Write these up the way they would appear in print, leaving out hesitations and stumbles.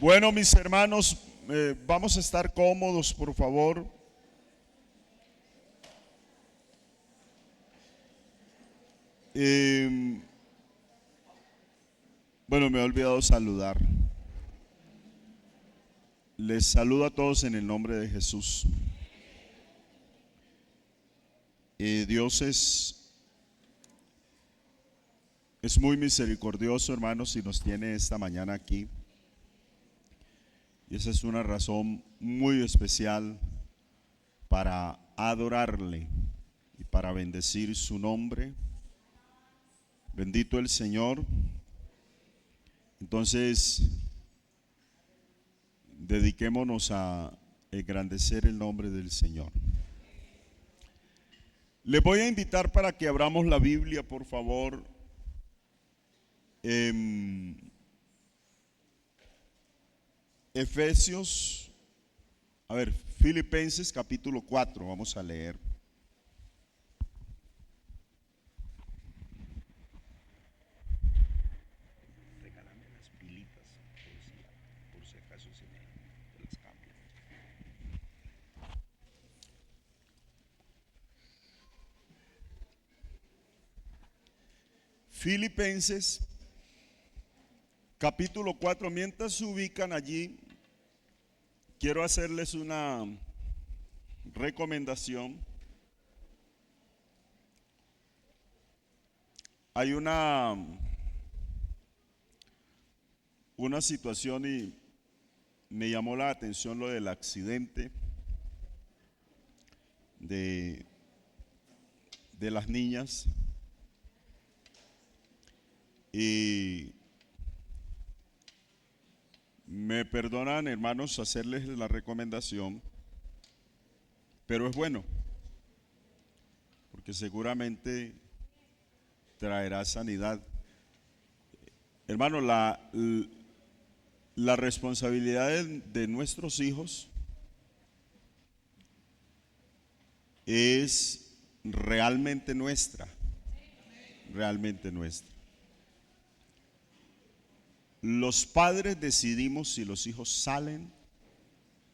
Bueno, mis hermanos, vamos a estar cómodos, por favor. Eh, bueno, me he olvidado saludar. Les saludo a todos en el nombre de Jesús. Dios es muy misericordioso, hermanos, y nos tiene esta mañana aquí. Y esa es una razón muy especial para adorarle y para bendecir su nombre. Bendito el Señor. Entonces, dediquémonos a engrandecer el nombre del Señor. Les voy a invitar para que abramos la Biblia, por favor. Filipenses capítulo 4, vamos a leer. Regálame las pilitas, por si acaso se me las cambio. Filipenses capítulo 4, mientras se ubican allí, quiero hacerles una recomendación. Hay una situación y me llamó la atención lo del accidente de las niñas. Y me perdonan, hermanos, hacerles la recomendación, pero es bueno, porque seguramente traerá sanidad. Hermano, la responsabilidad de nuestros hijos es realmente nuestra, realmente nuestra. Los padres decidimos si los hijos salen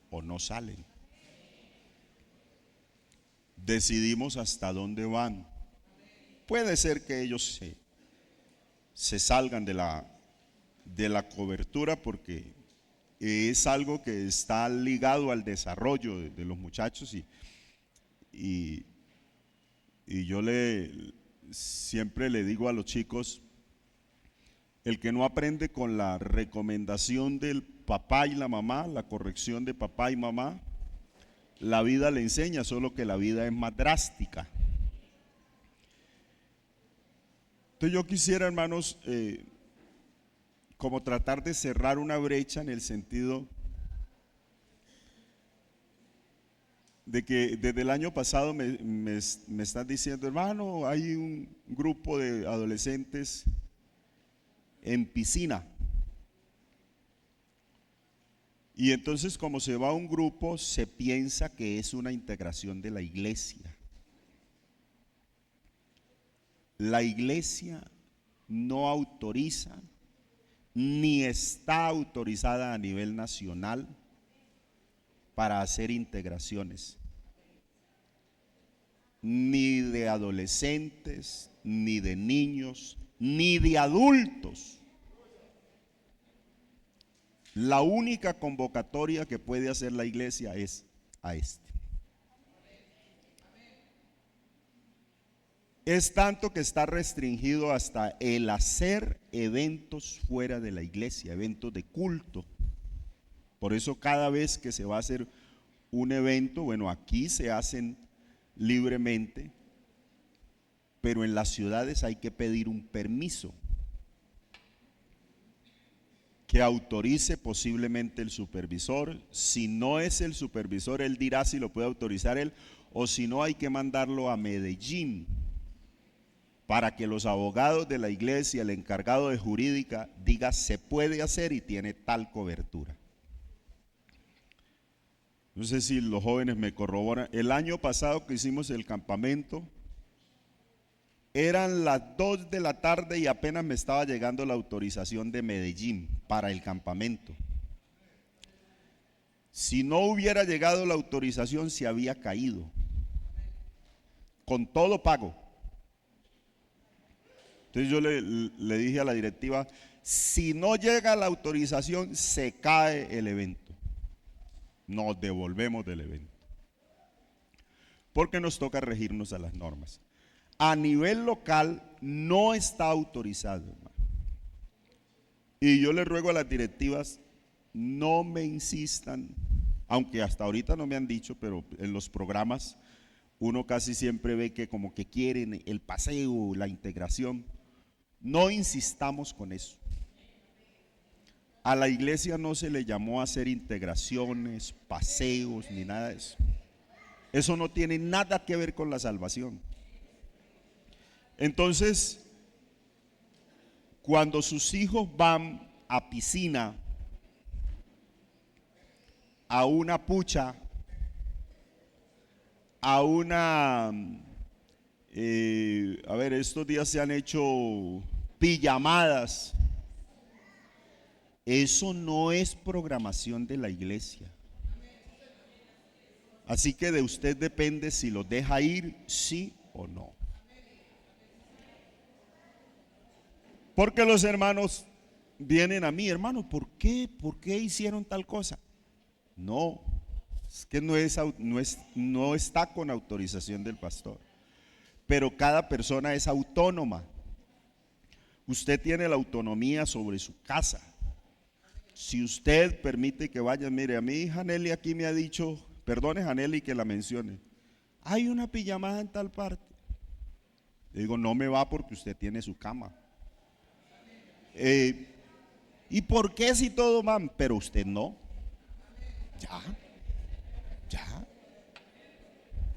o no salen. Decidimos hasta dónde van. Puede ser que ellos se salgan de la cobertura porque es algo que está ligado al desarrollo de los muchachos y yo siempre le digo a los chicos, el que no aprende con la recomendación del papá y la mamá, la corrección de papá y mamá, la vida le enseña, solo que la vida es más drástica. Entonces yo quisiera, hermanos, como tratar de cerrar una brecha en el sentido de que desde el año pasado me están diciendo, hermano, hay un grupo de adolescentes en piscina. Y entonces, como se va a un grupo, se piensa que es una integración de la iglesia. La iglesia no autoriza, ni está autorizada a nivel nacional para hacer integraciones, ni de adolescentes, ni de niños, ni de adultos. La única convocatoria que puede hacer la iglesia es a este. Es tanto que está restringido hasta el hacer eventos fuera de la iglesia, eventos de culto. Por eso cada vez que se va a hacer un evento, bueno, aquí se hacen libremente, pero en las ciudades hay que pedir un permiso que autorice posiblemente el supervisor. Si no es el supervisor, él dirá si lo puede autorizar él, o si no, hay que mandarlo a Medellín para que los abogados de la iglesia, el encargado de jurídica, diga se puede hacer y tiene tal cobertura. No sé si los jóvenes me corroboran. El año pasado que hicimos el campamento, eran las 2 de la tarde y apenas me estaba llegando la autorización de Medellín para el campamento. Si no hubiera llegado la autorización, se había caído. Con todo pago. Entonces yo le dije a la directiva, si no llega la autorización, se cae el evento. Nos devolvemos del evento. Porque nos toca regirnos a las normas. A nivel local no está autorizado, hermano. Y yo le ruego a las directivas, no me insistan, aunque hasta ahorita no me han dicho, pero en los programas uno casi siempre ve que como que quieren el paseo, la integración. No insistamos con eso. A la iglesia no se le llamó a hacer integraciones, paseos, ni nada de eso. Eso no tiene nada que ver con la salvación. Entonces, cuando sus hijos van a piscina, a una pucha, a una, estos días se han hecho pijamadas. Eso no es programación de la iglesia. Así que de usted depende si los deja ir, sí o no. Porque los hermanos vienen a mí, hermano, ¿por qué? ¿Por qué hicieron tal cosa? No, es que no está con autorización del pastor. Pero cada persona es autónoma. Usted tiene la autonomía sobre su casa. Si usted permite que vayan, mire, a mí Janely aquí me ha dicho, perdone Janely que la mencione, hay una pijamada en tal parte. Le digo, no me va porque usted tiene su cama. ¿Y por qué si todo van? Pero usted no. Ya.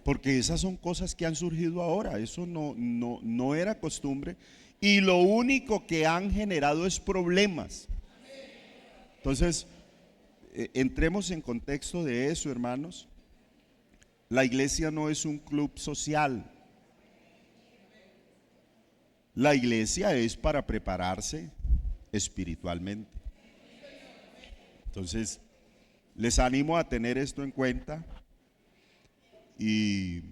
Porque esas son cosas que han surgido ahora. Eso no era costumbre. Y lo único que han generado es problemas. Entonces, entremos en contexto de eso, hermanos. La iglesia no es un club social. La iglesia es para prepararse espiritualmente. Entonces, les animo a tener esto en cuenta y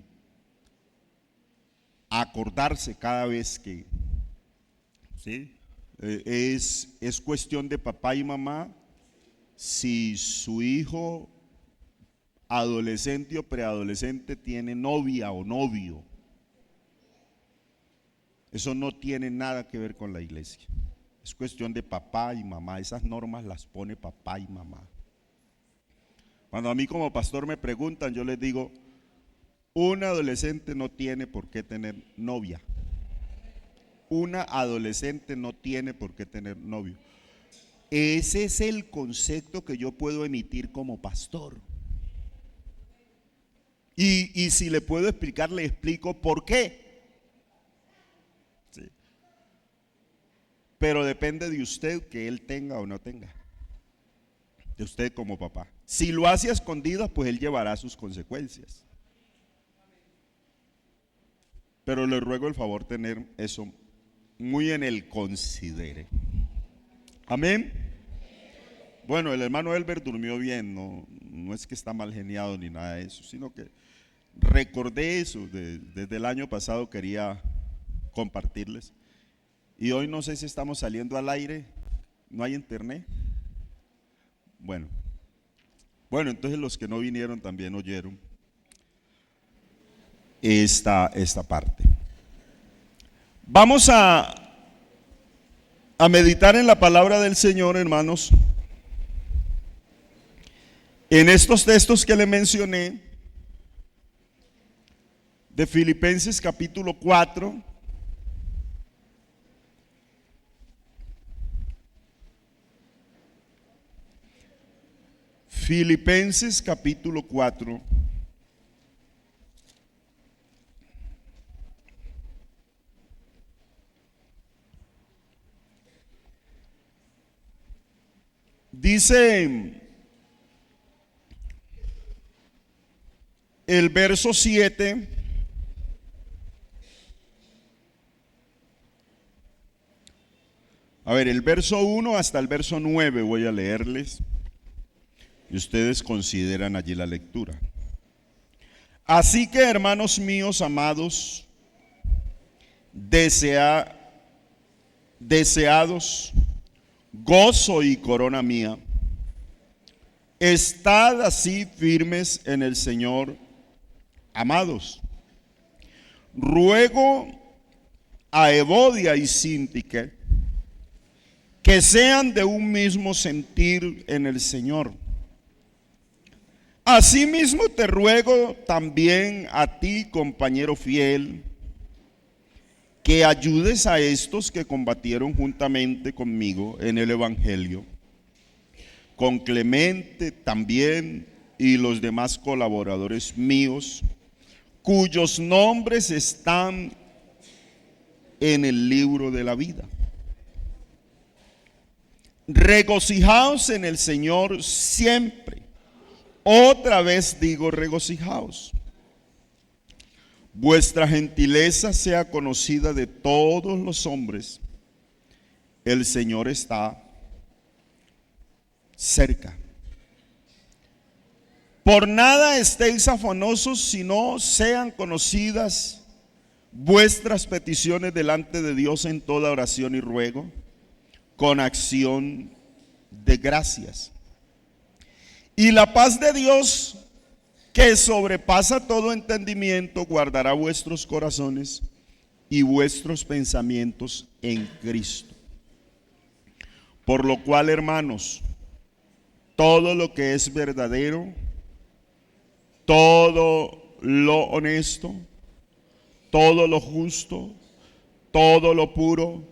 a acordarse cada vez que, ¿sí? Es cuestión de papá y mamá. Si su hijo adolescente o preadolescente tiene novia o novio, eso no tiene nada que ver con la iglesia. Es cuestión de papá y mamá. Esas normas las pone papá y mamá. Cuando a mí como pastor me preguntan, yo les digo, un adolescente no tiene por qué tener novia. Una adolescente no tiene por qué tener novio. Ese es el concepto que yo puedo emitir como pastor. Y si le puedo explicar, le explico por qué. Sí. Pero depende de usted que él tenga o no tenga. De usted como papá. Si lo hace a escondidas, pues él llevará sus consecuencias. Pero le ruego el favor tener eso muy en el considere. Amén. Bueno, el hermano Elber durmió bien, no es que está mal geniado ni nada de eso, sino que recordé eso, desde el año pasado quería compartirles. Y hoy no sé si estamos saliendo al aire, no hay internet. Bueno, entonces los que no vinieron también oyeron esta parte. Vamos a meditar en la palabra del Señor, hermanos. En estos textos que le mencioné, de Filipenses capítulo 4, Filipenses capítulo 4. Dice el verso 7. A ver, el verso 1 hasta el verso 9 voy a leerles. Y ustedes consideran allí la lectura. Así que, hermanos míos amados, deseados, gozo y corona mía, estad así firmes en el Señor, amados. Ruego a Evodia y Síntique que sean de un mismo sentir en el Señor. Asimismo te ruego también a ti, compañero fiel, que ayudes a estos que combatieron juntamente conmigo en el Evangelio, con Clemente también y los demás colaboradores míos, cuyos nombres están en el libro de la vida. Regocijaos en el Señor siempre. Otra vez digo, regocijaos. Vuestra gentileza sea conocida de todos los hombres. El Señor está cerca. Por nada estéis afanosos, sino sean conocidas vuestras peticiones delante de Dios en toda oración y ruego, con acción de gracias. Y la paz de Dios, que sobrepasa todo entendimiento, guardará vuestros corazones y vuestros pensamientos en Cristo. Por lo cual, hermanos, todo lo que es verdadero, todo lo honesto, todo lo justo, todo lo puro,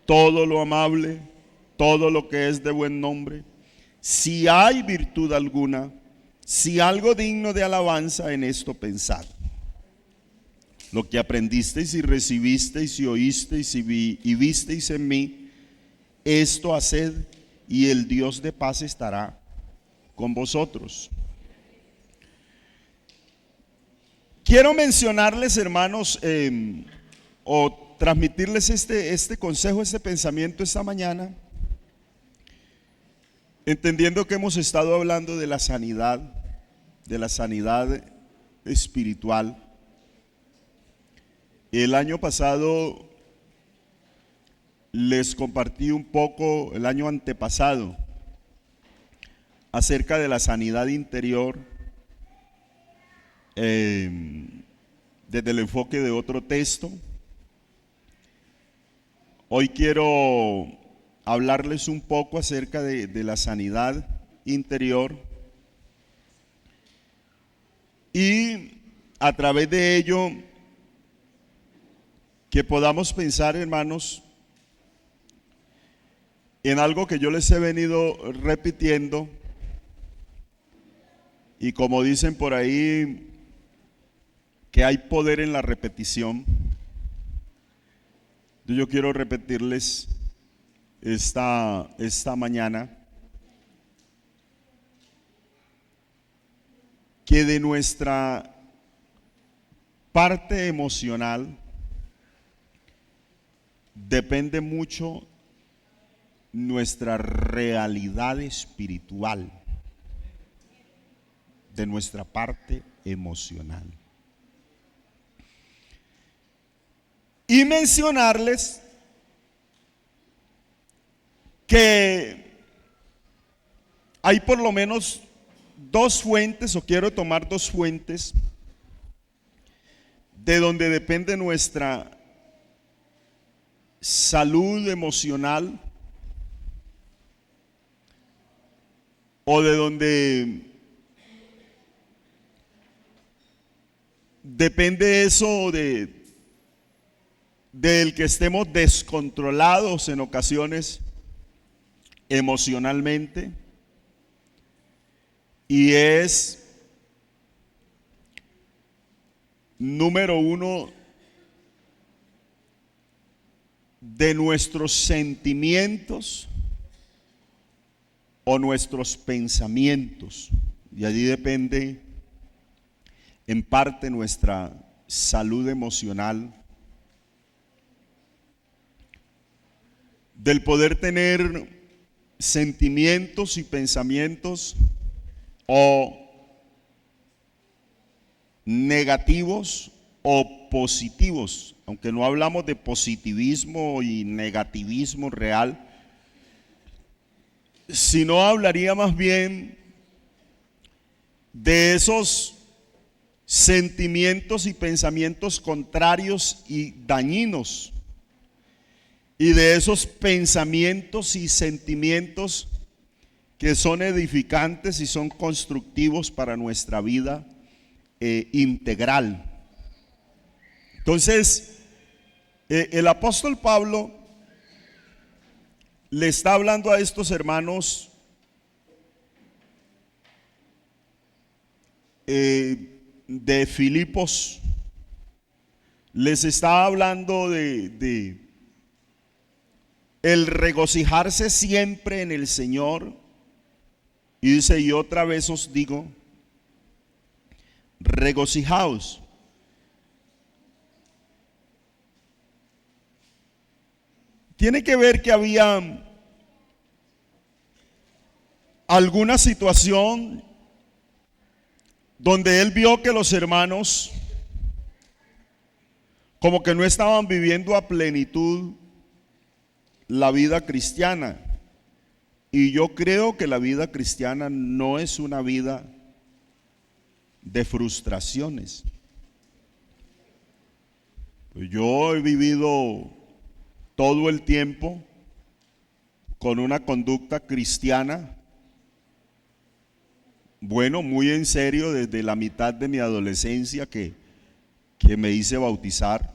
todo lo amable, todo lo que es de buen nombre, si hay virtud alguna, si algo digno de alabanza, en esto pensad. Lo que aprendisteis y recibisteis y oísteis y visteis en mí, esto haced, y el Dios de paz estará con vosotros. Quiero mencionarles, hermanos, o transmitirles este consejo, este pensamiento esta mañana, entendiendo que hemos estado hablando de la sanidad espiritual. El año pasado les compartí un poco, el año antepasado, acerca de la sanidad interior, desde el enfoque de otro texto. Hoy quiero hablarles un poco acerca de la sanidad interior y a través de ello que podamos pensar, hermanos, en algo que yo les he venido repitiendo, y como dicen por ahí, que hay poder en la repetición. Yo quiero repetirles esta mañana que de nuestra parte emocional depende mucho nuestra realidad espiritual, de nuestra parte emocional. Y mencionarles que hay por lo menos dos fuentes, o quiero tomar dos fuentes, de donde depende nuestra salud emocional, o de donde depende eso del que estemos descontrolados en ocasiones emocionalmente, y es, número uno, de nuestros sentimientos o nuestros pensamientos, y allí depende en parte nuestra salud emocional, del poder tener sentimientos y pensamientos o negativos o positivos, aunque no hablamos de positivismo y negativismo real, sino hablaría más bien de esos sentimientos y pensamientos contrarios y dañinos, y de esos pensamientos y sentimientos que son edificantes y son constructivos para nuestra vida integral. Entonces, el apóstol Pablo le está hablando a estos hermanos de Filipos, les está hablando de el regocijarse siempre en el Señor, y dice: y otra vez os digo, regocijaos. Tiene que ver que había alguna situación donde él vio que los hermanos como que no estaban viviendo a plenitud la vida cristiana. Y yo creo que la vida cristiana no es una vida de frustraciones. Pues yo he vivido todo el tiempo con una conducta cristiana, bueno, muy en serio, desde la mitad de mi adolescencia que me hice bautizar.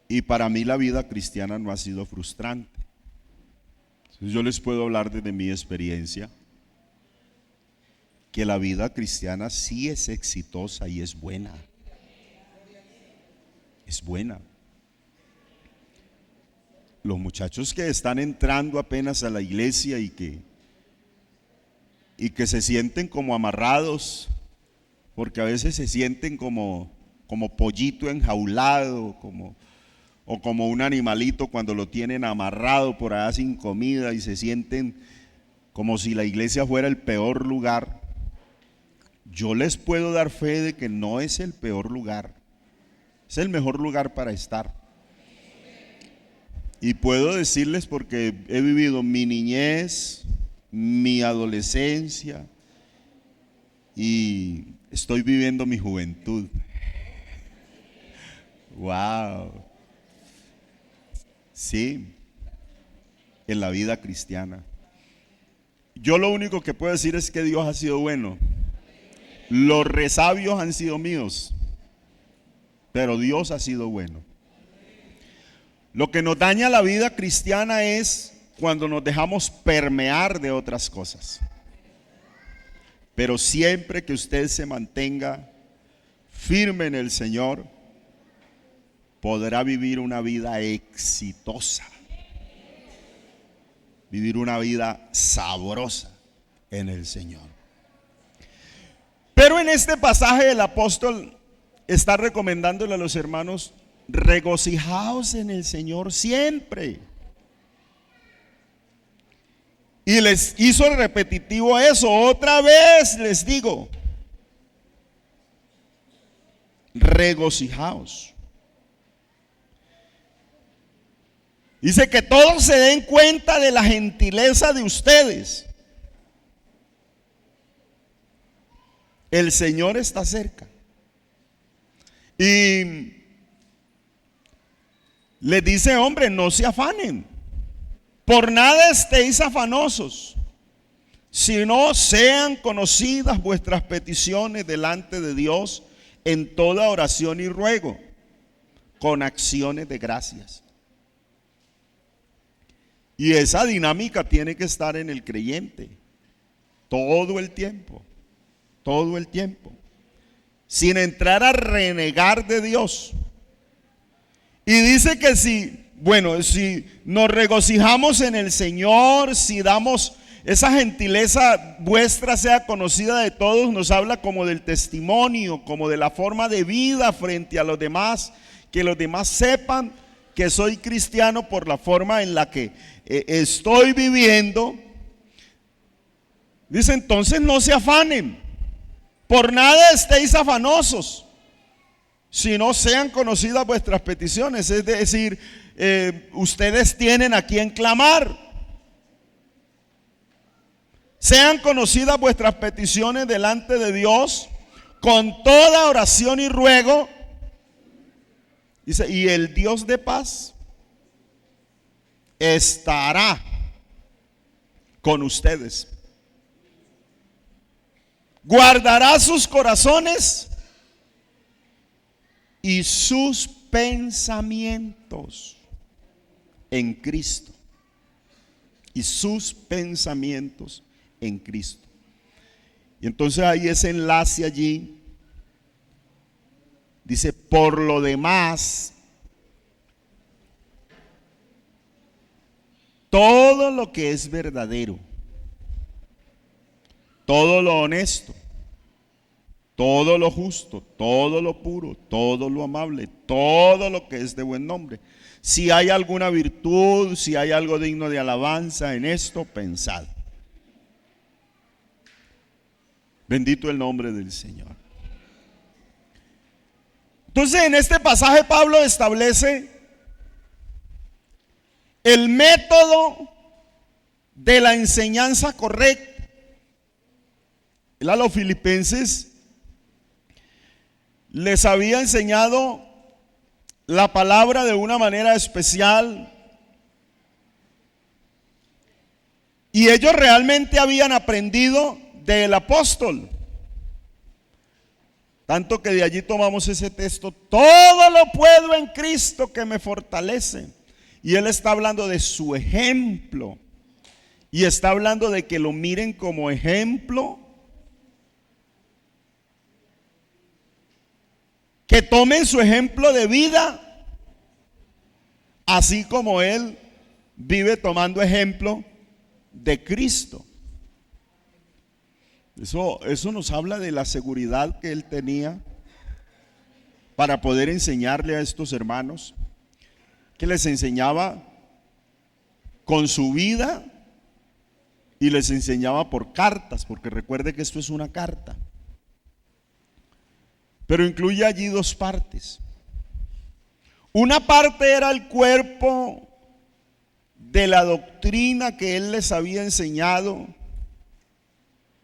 Y para mí la vida cristiana no ha sido frustrante. Entonces yo les puedo hablar desde mi experiencia que la vida cristiana sí es exitosa y es buena. Es buena. Los muchachos que están entrando apenas a la iglesia y que se sienten como amarrados, porque a veces se sienten como pollito enjaulado, o como un animalito cuando lo tienen amarrado por allá sin comida, y se sienten como si la iglesia fuera el peor lugar. Yo les puedo dar fe de que no es el peor lugar, es el mejor lugar para estar. Y puedo decirles, porque he vivido mi niñez, mi adolescencia, y estoy viviendo mi juventud. Wow. Sí, en la vida cristiana. Yo lo único que puedo decir es que Dios ha sido bueno. Los resabios han sido míos, pero Dios ha sido bueno. Lo que nos daña la vida cristiana es cuando nos dejamos permear de otras cosas. Pero siempre que usted se mantenga firme en el Señor, podrá vivir una vida exitosa, vivir una vida sabrosa en el Señor. Pero en este pasaje el apóstol está recomendándole a los hermanos: regocijaos en el Señor siempre. Y les hizo repetitivo eso: otra vez les digo, regocijaos. Dice que todos se den cuenta de la gentileza de ustedes. El Señor está cerca. Y les dice: hombre, no se afanen, por nada estéis afanosos, sino sean conocidas vuestras peticiones delante de Dios en toda oración y ruego, con acciones de gracias. Y esa dinámica tiene que estar en el creyente todo el tiempo, sin entrar a renegar de Dios. Y dice que si nos regocijamos en el Señor, si damos esa gentileza vuestra sea conocida de todos, nos habla como del testimonio, como de la forma de vida frente a los demás, que los demás sepan que soy cristiano por la forma en la que estoy viviendo. Dice, entonces no se afanen, por nada estéis afanosos, sino sean conocidas vuestras peticiones. Es decir, ustedes tienen a quien clamar. Sean conocidas vuestras peticiones delante de Dios con toda oración y ruego. Dice, y el Dios de paz estará con ustedes. Guardará sus corazones y sus pensamientos en Cristo. Y sus pensamientos en Cristo. Y entonces hay ese enlace allí. Dice, por lo demás, todo lo que es verdadero, todo lo honesto, todo lo justo, todo lo puro, todo lo amable, todo lo que es de buen nombre. Si hay alguna virtud, si hay algo digno de alabanza, en esto pensad. Bendito el nombre del Señor. Entonces, en este pasaje Pablo establece el método de la enseñanza correcta. Él a los filipenses les había enseñado la palabra de una manera especial, y ellos realmente habían aprendido del apóstol. Tanto que de allí tomamos ese texto, todo lo puedo en Cristo que me fortalece. Y él está hablando de su ejemplo. Y está hablando de que lo miren como ejemplo. Que tomen su ejemplo de vida. Así como él vive tomando ejemplo de Cristo. Eso nos habla de la seguridad que él tenía para poder enseñarle a estos hermanos, que les enseñaba con su vida y les enseñaba por cartas, porque recuerde que esto es una carta. Pero incluye allí dos partes. Una parte era el cuerpo de la doctrina que él les había enseñado,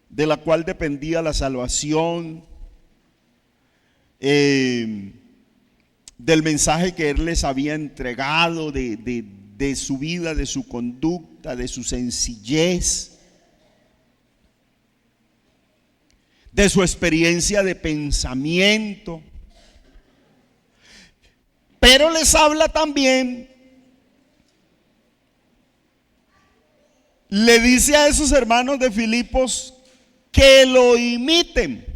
de la cual dependía la salvación, del mensaje que él les había entregado, de su vida, de su conducta, de su sencillez, de su experiencia de pensamiento. Pero les habla también, le dice a esos hermanos de Filipos que lo imiten,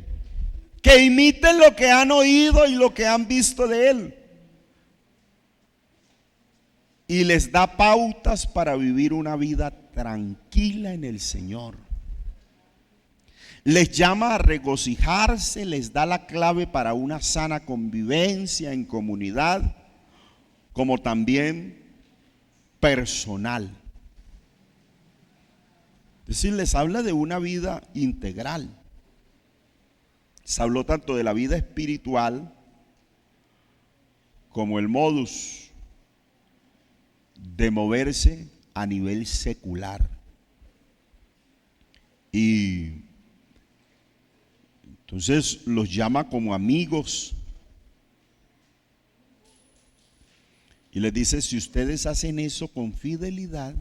que imiten lo que han oído y lo que han visto de él. Y les da pautas para vivir una vida tranquila en el Señor. Les llama a regocijarse, les da la clave para una sana convivencia en comunidad, como también personal. Es decir, les habla de una vida integral. Se habló tanto de la vida espiritual como el modus de moverse a nivel secular. Y entonces los llama como amigos y les dice, si ustedes hacen eso con fidelidad,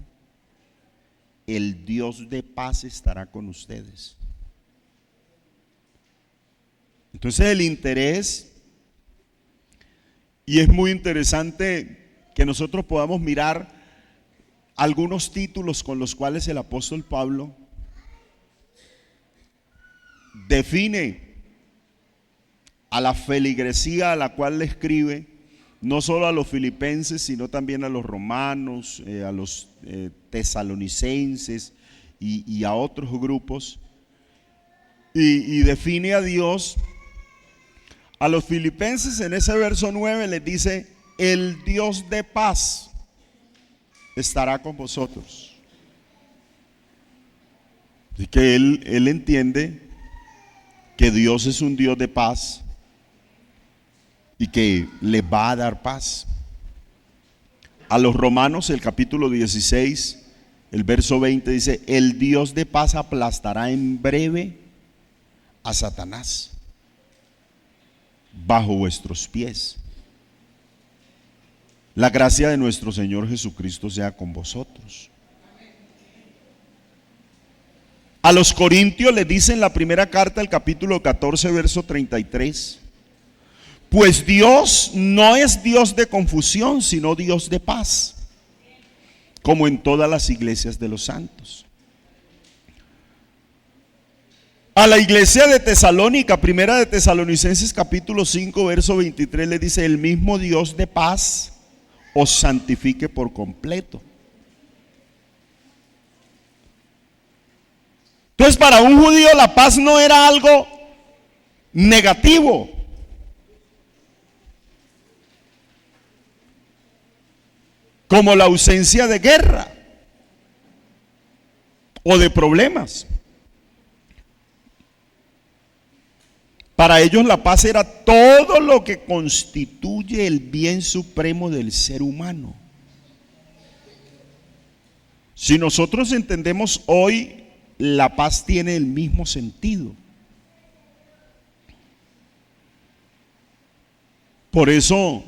el Dios de paz estará con ustedes. Entonces el interés, y es muy interesante que nosotros podamos mirar algunos títulos con los cuales el apóstol Pablo define a la feligresía a la cual le escribe, no solo a los filipenses, sino también a los romanos, a los tesalonicenses y a otros grupos, y define a Dios. A los filipenses en ese verso 9 les dice, el Dios de paz estará con vosotros. Y que él entiende que Dios es un Dios de paz y que le va a dar paz. A los Romanos, el capítulo 16, el verso 20 dice: el Dios de paz aplastará en breve a Satanás bajo vuestros pies. La gracia de nuestro Señor Jesucristo sea con vosotros. A los Corintios le dice en la primera carta, el capítulo 14, verso 33: pues Dios no es Dios de confusión, sino Dios de paz, como en todas las iglesias de los santos. A la iglesia de Tesalónica, primera de Tesalonicenses capítulo 5, verso 23, le dice: el mismo Dios de paz os santifique por completo. Entonces, para un judío la paz no era algo negativo. Como la ausencia de guerra o de problemas. Para ellos la paz era todo lo que constituye el bien supremo del ser humano. Si nosotros entendemos hoy, la paz tiene el mismo sentido. Por eso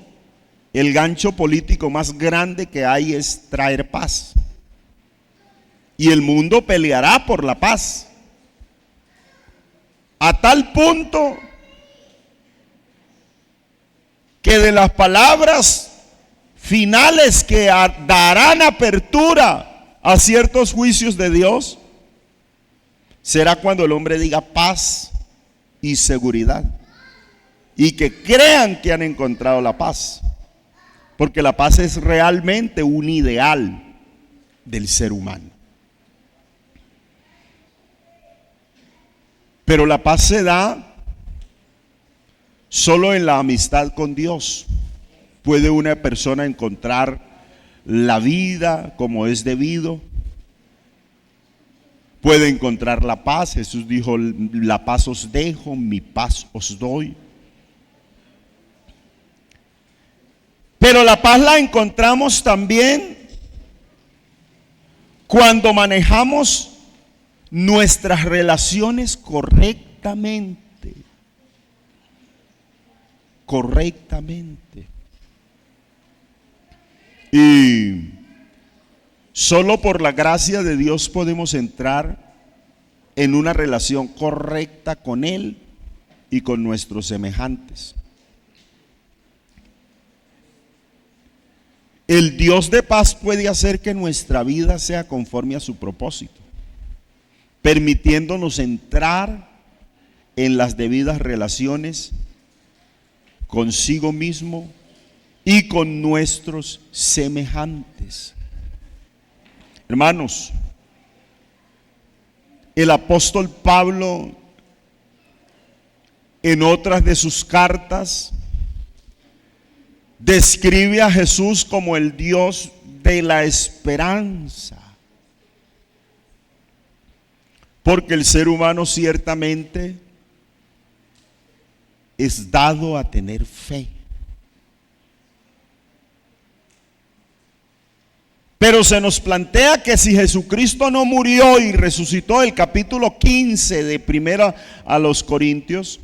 el gancho político más grande que hay es traer paz. Y el mundo peleará por la paz. A tal punto que de las palabras finales que darán apertura a ciertos juicios de Dios, será cuando el hombre diga paz y seguridad, y que crean que han encontrado la paz, porque la paz es realmente un ideal del ser humano. Pero la paz se da solo en la amistad con Dios. Puede una persona encontrar la vida como es debido. Puede encontrar la paz. Jesús dijo: la paz os dejo, mi paz os doy. Pero la paz la encontramos también cuando manejamos nuestras relaciones correctamente. Y solo por la gracia de Dios podemos entrar en una relación correcta con Él y con nuestros semejantes. El Dios de paz puede hacer que nuestra vida sea conforme a su propósito, permitiéndonos entrar en las debidas relaciones consigo mismo y con nuestros semejantes. Hermanos, el apóstol Pablo, en otras de sus cartas, describe a Jesús como el Dios de la esperanza. Porque el ser humano ciertamente es dado a tener fe. Pero se nos plantea que si Jesucristo no murió y resucitó, el capítulo 15 de Primera a los Corintios,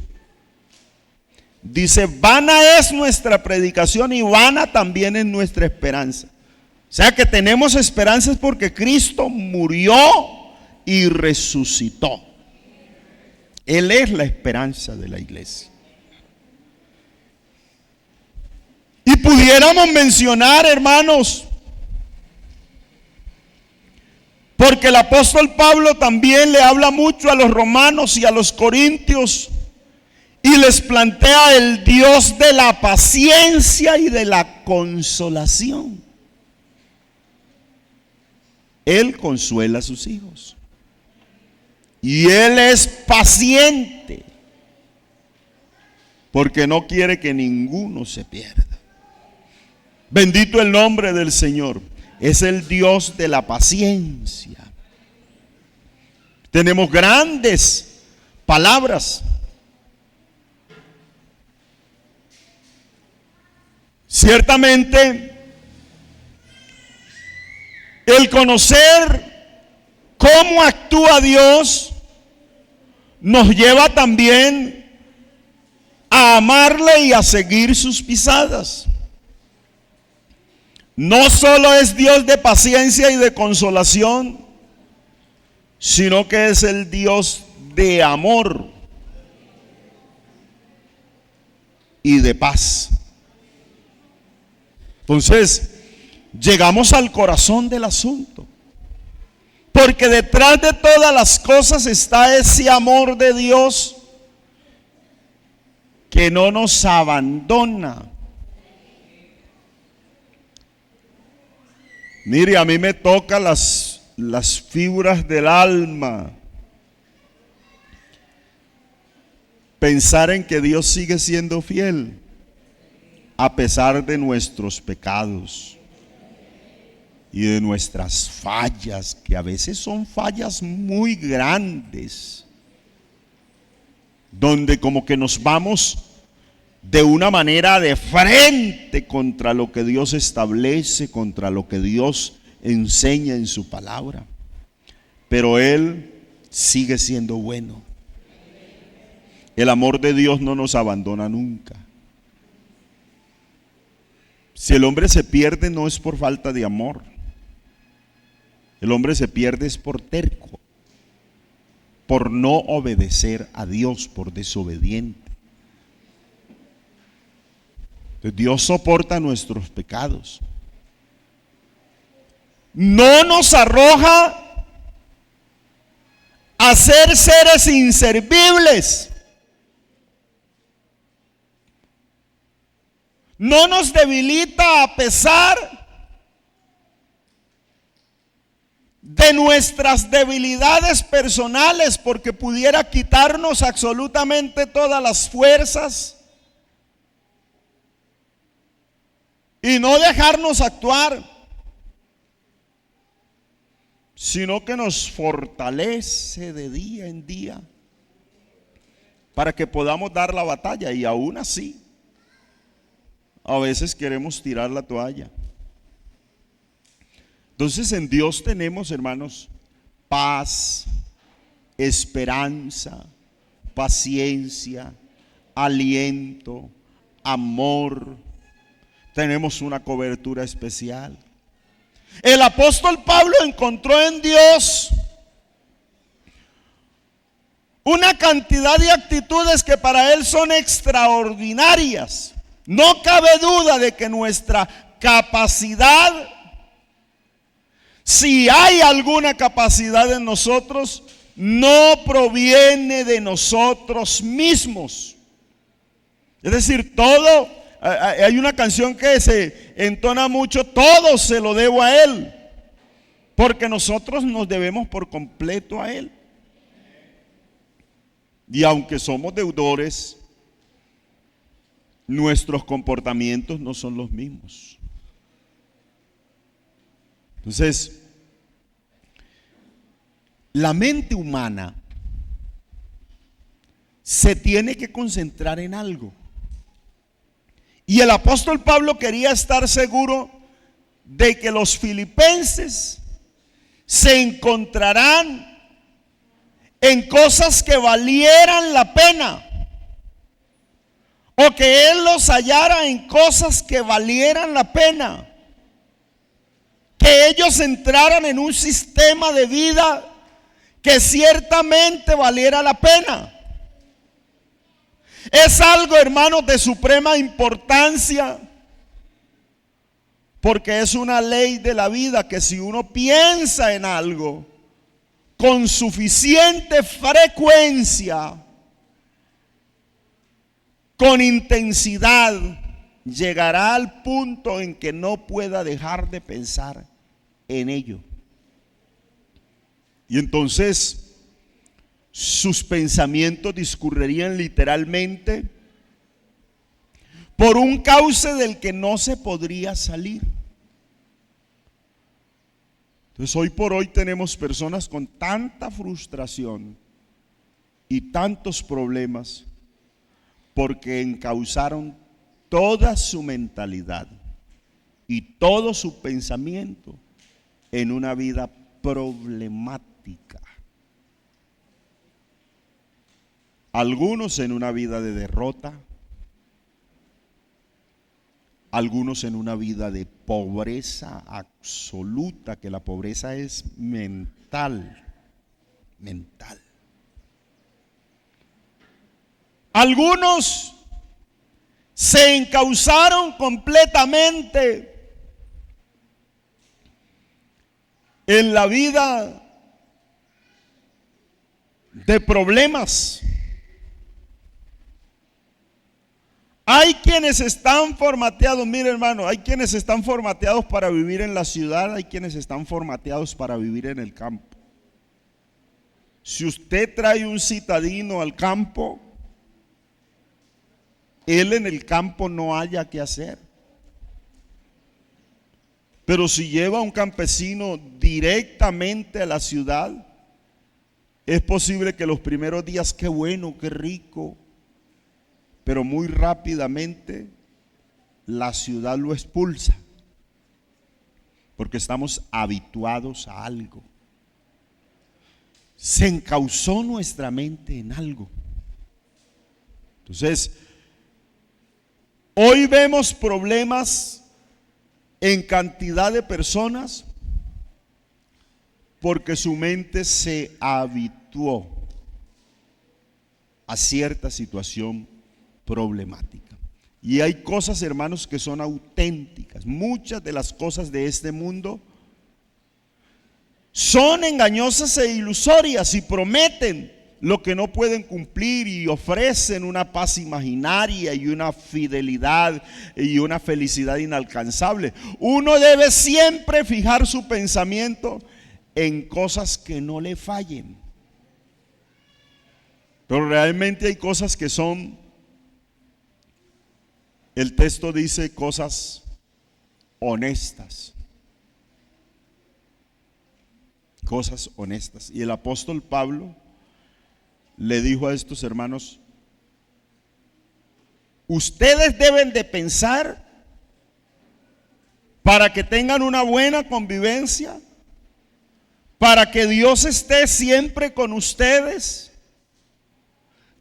dice: vana es nuestra predicación y vana también es nuestra esperanza. O sea que tenemos esperanzas porque Cristo murió y resucitó. Él es la esperanza de la iglesia. Y pudiéramos mencionar, hermanos, porque el apóstol Pablo también le habla mucho a los romanos y a los corintios y les plantea el Dios de la paciencia y de la consolación. Él consuela a sus hijos. Y Él es paciente, porque no quiere que ninguno se pierda. Bendito el nombre del Señor. Es el Dios de la paciencia. Tenemos grandes palabras. Ciertamente, el conocer cómo actúa Dios nos lleva también a amarle y a seguir sus pisadas. No solo es Dios de paciencia y de consolación, sino que es el Dios de amor y de paz. Entonces, llegamos al corazón del asunto. Porque detrás de todas las cosas está ese amor de Dios que no nos abandona. Mire, a mí me toca las fibras del alma pensar en que Dios sigue siendo fiel a pesar de nuestros pecados y de nuestras fallas, que a veces son fallas muy grandes, donde como que nos vamos de una manera de frente contra lo que Dios establece, contra lo que Dios enseña en su palabra. Pero Él sigue siendo bueno. El amor de Dios no nos abandona nunca. Si el hombre se pierde, no es por falta de amor. El hombre se pierde es por terco, por no obedecer a Dios, por desobediente. Entonces, Dios soporta nuestros pecados. No nos arroja a ser seres inservibles. No nos debilita a pesar de nuestras debilidades personales, porque pudiera quitarnos absolutamente todas las fuerzas y no dejarnos actuar, sino que nos fortalece de día en día para que podamos dar la batalla. Y aún así, a veces queremos tirar la toalla. Entonces, en Dios tenemos, hermanos, paz, esperanza, paciencia, aliento, amor. Tenemos una cobertura especial. El apóstol Pablo encontró en Dios una cantidad de actitudes que para él son extraordinarias. No cabe duda de que nuestra capacidad, si hay alguna capacidad en nosotros, no proviene de nosotros mismos. Es decir, todo, hay una canción que se entona mucho, todo se lo debo a Él, porque nosotros nos debemos por completo a Él. Y aunque somos deudores, nuestros comportamientos no son los mismos. Entonces, la mente humana se tiene que concentrar en algo. Y el apóstol Pablo quería estar seguro de que los filipenses se encontrarán en cosas que valieran la pena, o que él los hallara en cosas que valieran la pena, que ellos entraran en un sistema de vida que ciertamente valiera la pena. Es algo, hermanos, de suprema importancia, porque es una ley de la vida que si uno piensa en algo con suficiente frecuencia, con intensidad, llegará al punto en que no pueda dejar de pensar en ello. Y entonces sus pensamientos discurrirían literalmente por un cauce del que no se podría salir. Entonces hoy por hoy tenemos personas con tanta frustración y tantos problemas porque encauzaron toda su mentalidad y todo su pensamiento en una vida problemática. Algunos en una vida de derrota, algunos en una vida de pobreza absoluta, que la pobreza es mental. Algunos se encausaron completamente en la vida de problemas. Hay quienes están formateados, mire hermano, hay quienes están formateados para vivir en la ciudad, hay quienes están formateados para vivir en el campo. Si usted trae un citadino al campo, él en el campo no haya que hacer. Pero si lleva a un campesino directamente a la ciudad, es posible que los primeros días, qué bueno, qué rico, pero muy rápidamente la ciudad lo expulsa, porque estamos habituados a algo. Se encauzó nuestra mente en algo. Entonces, hoy vemos problemas en cantidad de personas porque su mente se habituó a cierta situación problemática. Y hay cosas, hermanos, que son auténticas. Muchas de las cosas de este mundo son engañosas e ilusorias y prometen lo que no pueden cumplir y ofrecen una paz imaginaria y una fidelidad y una felicidad inalcanzable. Uno debe siempre fijar su pensamiento en cosas que no le fallen. Pero realmente hay cosas que son, el texto dice, cosas honestas. Cosas honestas. Y el apóstol Pablo le dijo a estos hermanos: ustedes deben de pensar para que tengan una buena convivencia, para que Dios esté siempre con ustedes,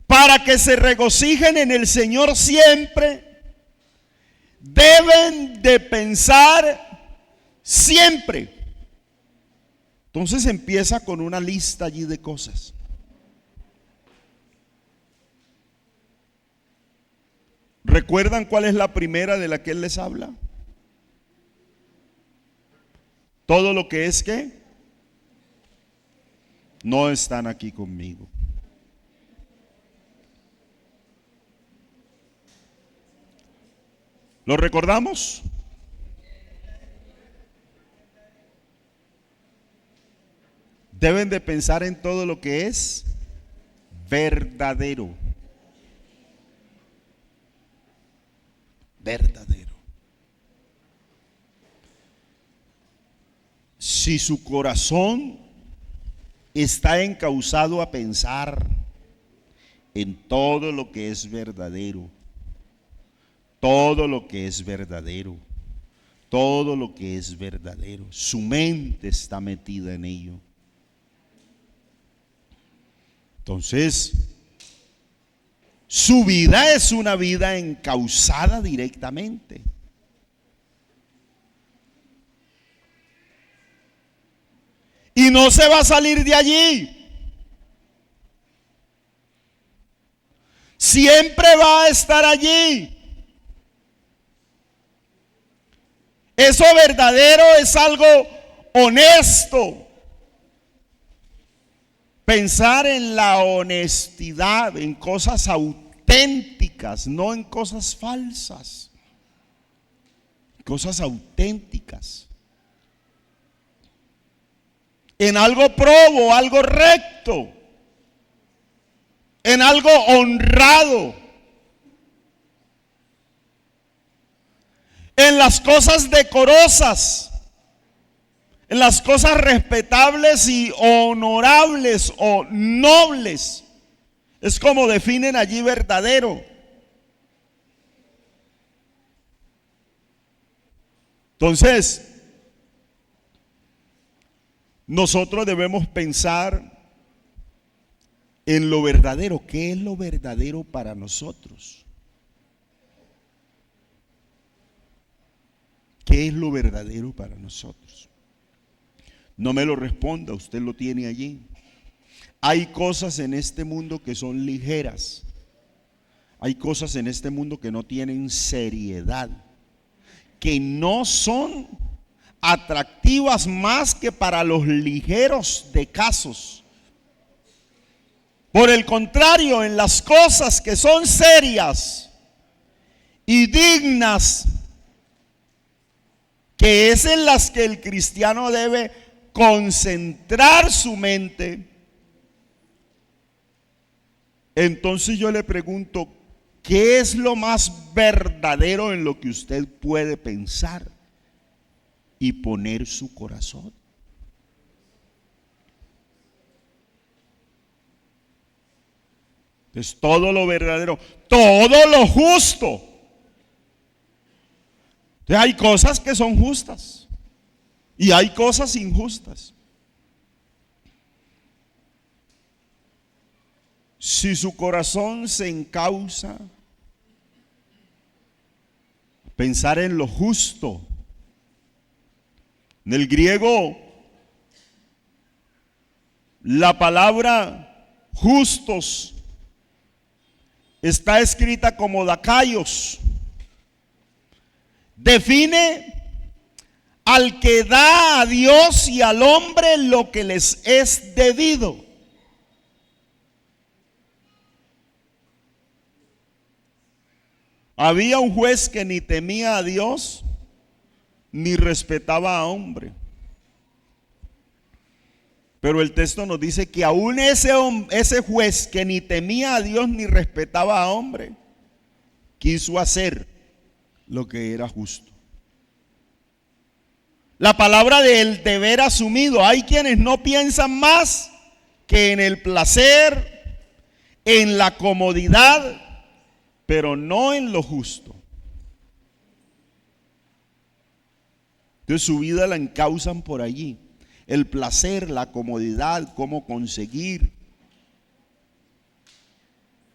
para que se regocijen en el Señor siempre. Deben de pensar siempre. Entonces empieza con una lista allí de cosas. ¿Recuerdan cuál es la primera de la que él les habla? Todo lo que es que no están aquí conmigo. ¿Lo recordamos? Deben de pensar en todo lo que es verdadero. Verdadero. Si su corazón está encauzado a pensar en todo lo que es verdadero, todo lo que es verdadero, todo lo que es verdadero, su mente está metida en ello. Entonces, su vida es una vida encauzada directamente. Y no se va a salir de allí. Siempre va a estar allí. Eso verdadero es algo honesto. Pensar en la honestidad, en cosas auténticas, no en cosas falsas. Cosas auténticas. En algo probo, algo recto. En algo honrado. En las cosas decorosas. en las cosas respetables y honorables o nobles. Es como definen allí verdadero. Entonces, nosotros debemos pensar en lo verdadero. ¿Qué es lo verdadero para nosotros? ¿Qué es lo verdadero para nosotros? No me lo responda, usted lo tiene allí. Hay cosas en este mundo que son ligeras. Hay cosas en este mundo que no tienen seriedad, que no son atractivas más que para los ligeros de casos. Por el contrario, en las cosas que son serias y dignas, que es en las que el cristiano debe concentrar su mente, entonces yo le pregunto, ¿qué es lo más verdadero en lo que usted puede pensar y poner su corazón? Es todo lo verdadero, todo lo justo. Entonces hay cosas que son justas y hay cosas injustas. Si su corazón se encausa a pensar en lo justo, en el griego la palabra justos está escrita como dakaios. Define al que da a Dios y al hombre lo que les es debido. Había un juez que ni temía a Dios ni respetaba a hombre. Pero el texto nos dice que aún ese juez que ni temía a Dios ni respetaba a hombre, quiso hacer lo que era justo. La palabra del deber asumido. Hay quienes no piensan más que en el placer, en la comodidad, pero no en lo justo. Entonces su vida la encausan por allí. El placer, la comodidad, cómo conseguir.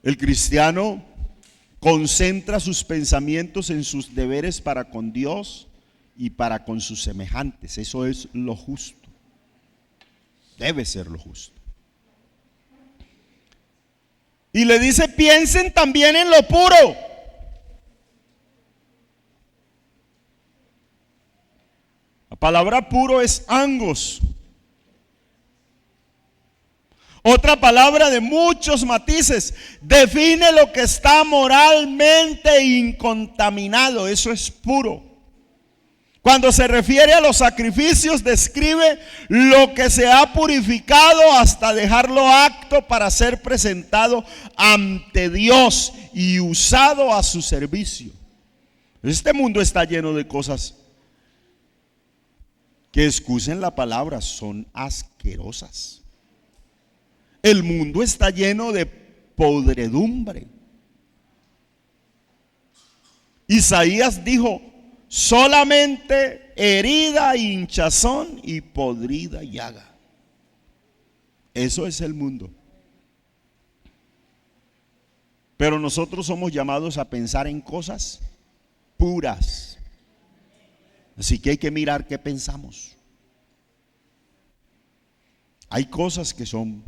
El cristiano concentra sus pensamientos en sus deberes para con Dios y para con sus semejantes. Eso es lo justo. Debe ser lo justo. Y le dice, piensen también en lo puro. La palabra puro es angos. Otra palabra de muchos matices. Define lo que está moralmente incontaminado. Eso es puro. Cuando se refiere a los sacrificios, describe lo que se ha purificado hasta dejarlo apto para ser presentado ante Dios y usado a su servicio. Este mundo está lleno de cosas que, excusen la palabra, son asquerosas. El mundo está lleno de podredumbre. Isaías dijo, solamente herida, hinchazón y podrida llaga. Eso es el mundo. Pero nosotros somos llamados a pensar en cosas puras. Así que hay que mirar qué pensamos. Hay cosas que son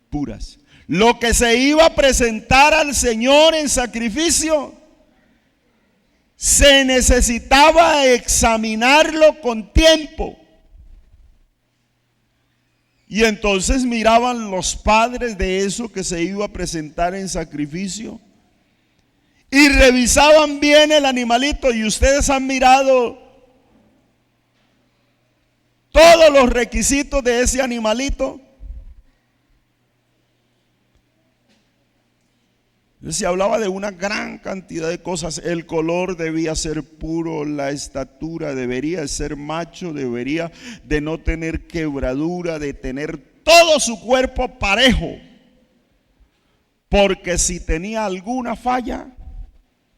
puras. Lo que se iba a presentar al Señor en sacrificio, se necesitaba examinarlo con tiempo. Y entonces miraban los padres de eso que se iba a presentar en sacrificio y revisaban bien el animalito. Y ustedes han mirado todos los requisitos de ese animalito. Se hablaba de una gran cantidad de cosas. El color debía ser puro, la estatura debería ser macho, debería de no tener quebradura, de tener todo su cuerpo parejo. Porque si tenía alguna falla,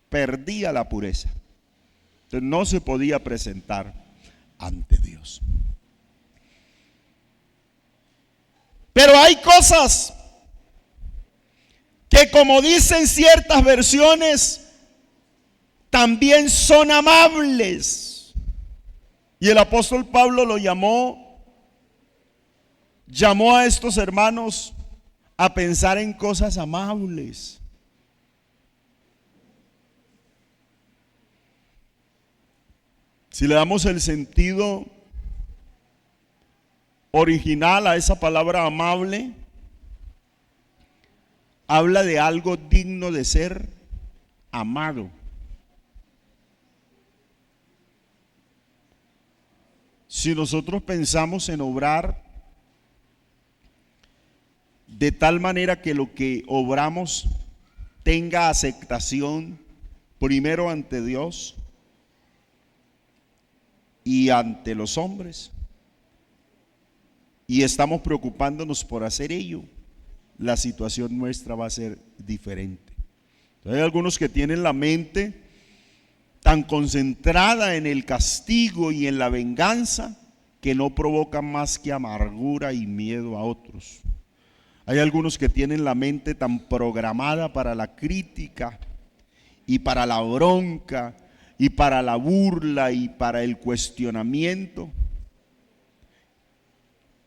perdía la pureza. Entonces no se podía presentar ante Dios. Pero hay cosas que, como dicen ciertas versiones, también son amables. Y el apóstol Pablo llamó a estos hermanos a pensar en cosas amables. Si le damos el sentido original a esa palabra amable, habla de algo digno de ser amado. Si nosotros pensamos en obrar de tal manera que lo que obramos tenga aceptación primero ante Dios y ante los hombres, y estamos preocupándonos por hacer ello, la situación nuestra va a ser diferente. Hay algunos que tienen la mente tan concentrada en el castigo y en la venganza que no provocan más que amargura y miedo a otros. Hay algunos que tienen la mente tan programada para la crítica y para la bronca y para la burla y para el cuestionamiento,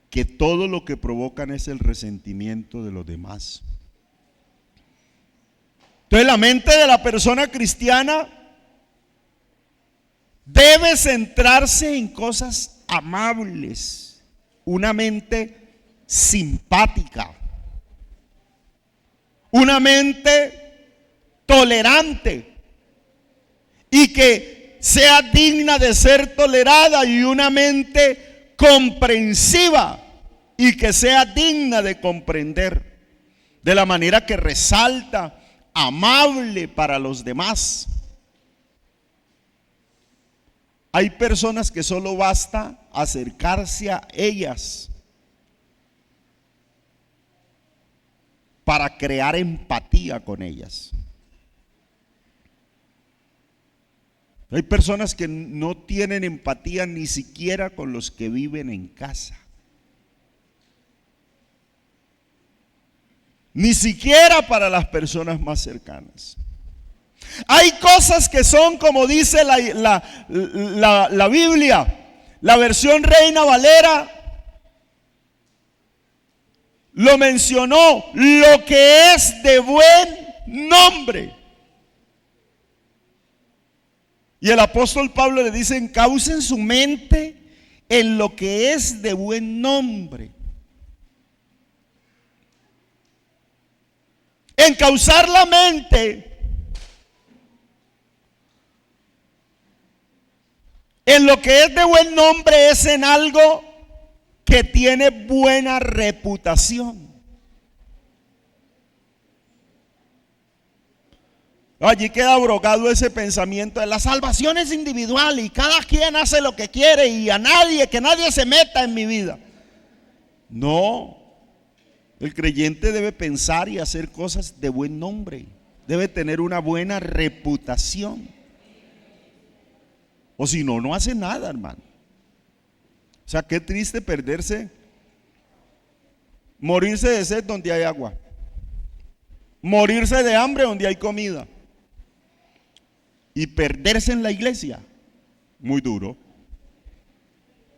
que todo lo que provocan es el resentimiento de los demás. Entonces la mente de la persona cristiana debe centrarse en cosas amables, una mente simpática, una mente tolerante y que sea digna de ser tolerada, y una mente comprensiva y que sea digna de comprender, de la manera que resalta, amable para los demás. Hay personas que solo basta acercarse a ellas para crear empatía con ellas. Hay personas que no tienen empatía ni siquiera con los que viven en casa. Ni siquiera para las personas más cercanas. Hay cosas que son, como dice la Biblia, la versión Reina Valera lo mencionó: lo que es de buen nombre. Y el apóstol Pablo le dice: encaucen su mente en lo que es de buen nombre. Encauzar la mente en lo que es de buen nombre es en algo que tiene buena reputación. Allí queda abrogado ese pensamiento de la salvación es individual y cada quien hace lo que quiere y que nadie se meta en mi vida. No, el creyente debe pensar y hacer cosas de buen nombre, debe tener una buena reputación. O si no, no hace nada, hermano. O sea, qué triste perderse, morirse de sed donde hay agua, morirse de hambre donde hay comida, y perderse en la iglesia. Muy duro,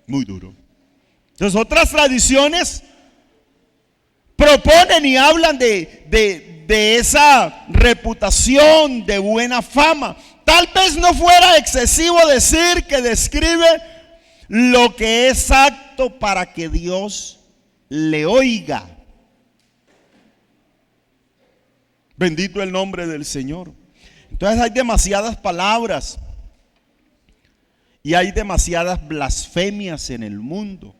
muy duro. Entonces otras tradiciones proponen y hablan de esa reputación, de buena fama. Tal vez no fuera excesivo decir que describe lo que es apto para que Dios le oiga. Bendito el nombre del Señor. Entonces hay demasiadas palabras y hay demasiadas blasfemias en el mundo.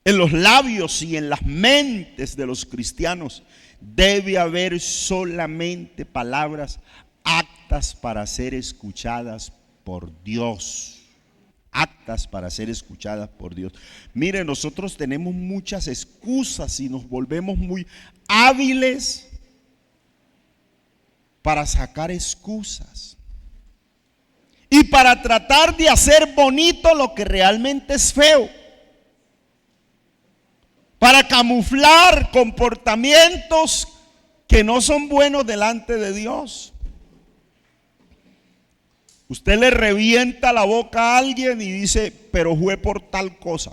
en los labios y en las mentes de los cristianos debe haber solamente palabras aptas para ser escuchadas por Dios. Aptas para ser escuchadas por Dios. Mire, nosotros tenemos muchas excusas y nos volvemos muy hábiles para sacar excusas y para tratar de hacer bonito lo que realmente es feo, para camuflar comportamientos que no son buenos delante de Dios. Usted le revienta la boca a alguien y dice, pero fue por tal cosa.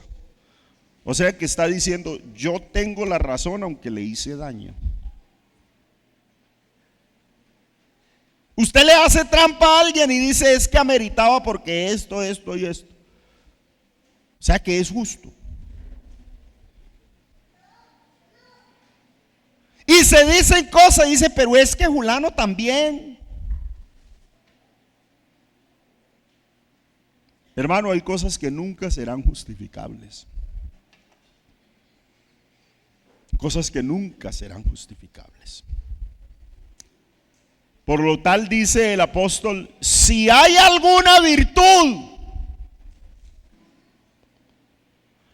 O sea que está diciendo, yo tengo la razón aunque le hice daño. Usted le hace trampa a alguien y dice, es que ameritaba porque esto y esto. O sea que es justo. Y se dicen cosas y dice, pero es que fulano también. Hermano, hay cosas que nunca serán justificables. Cosas que nunca serán justificables. Por lo tal dice el apóstol, si hay alguna virtud.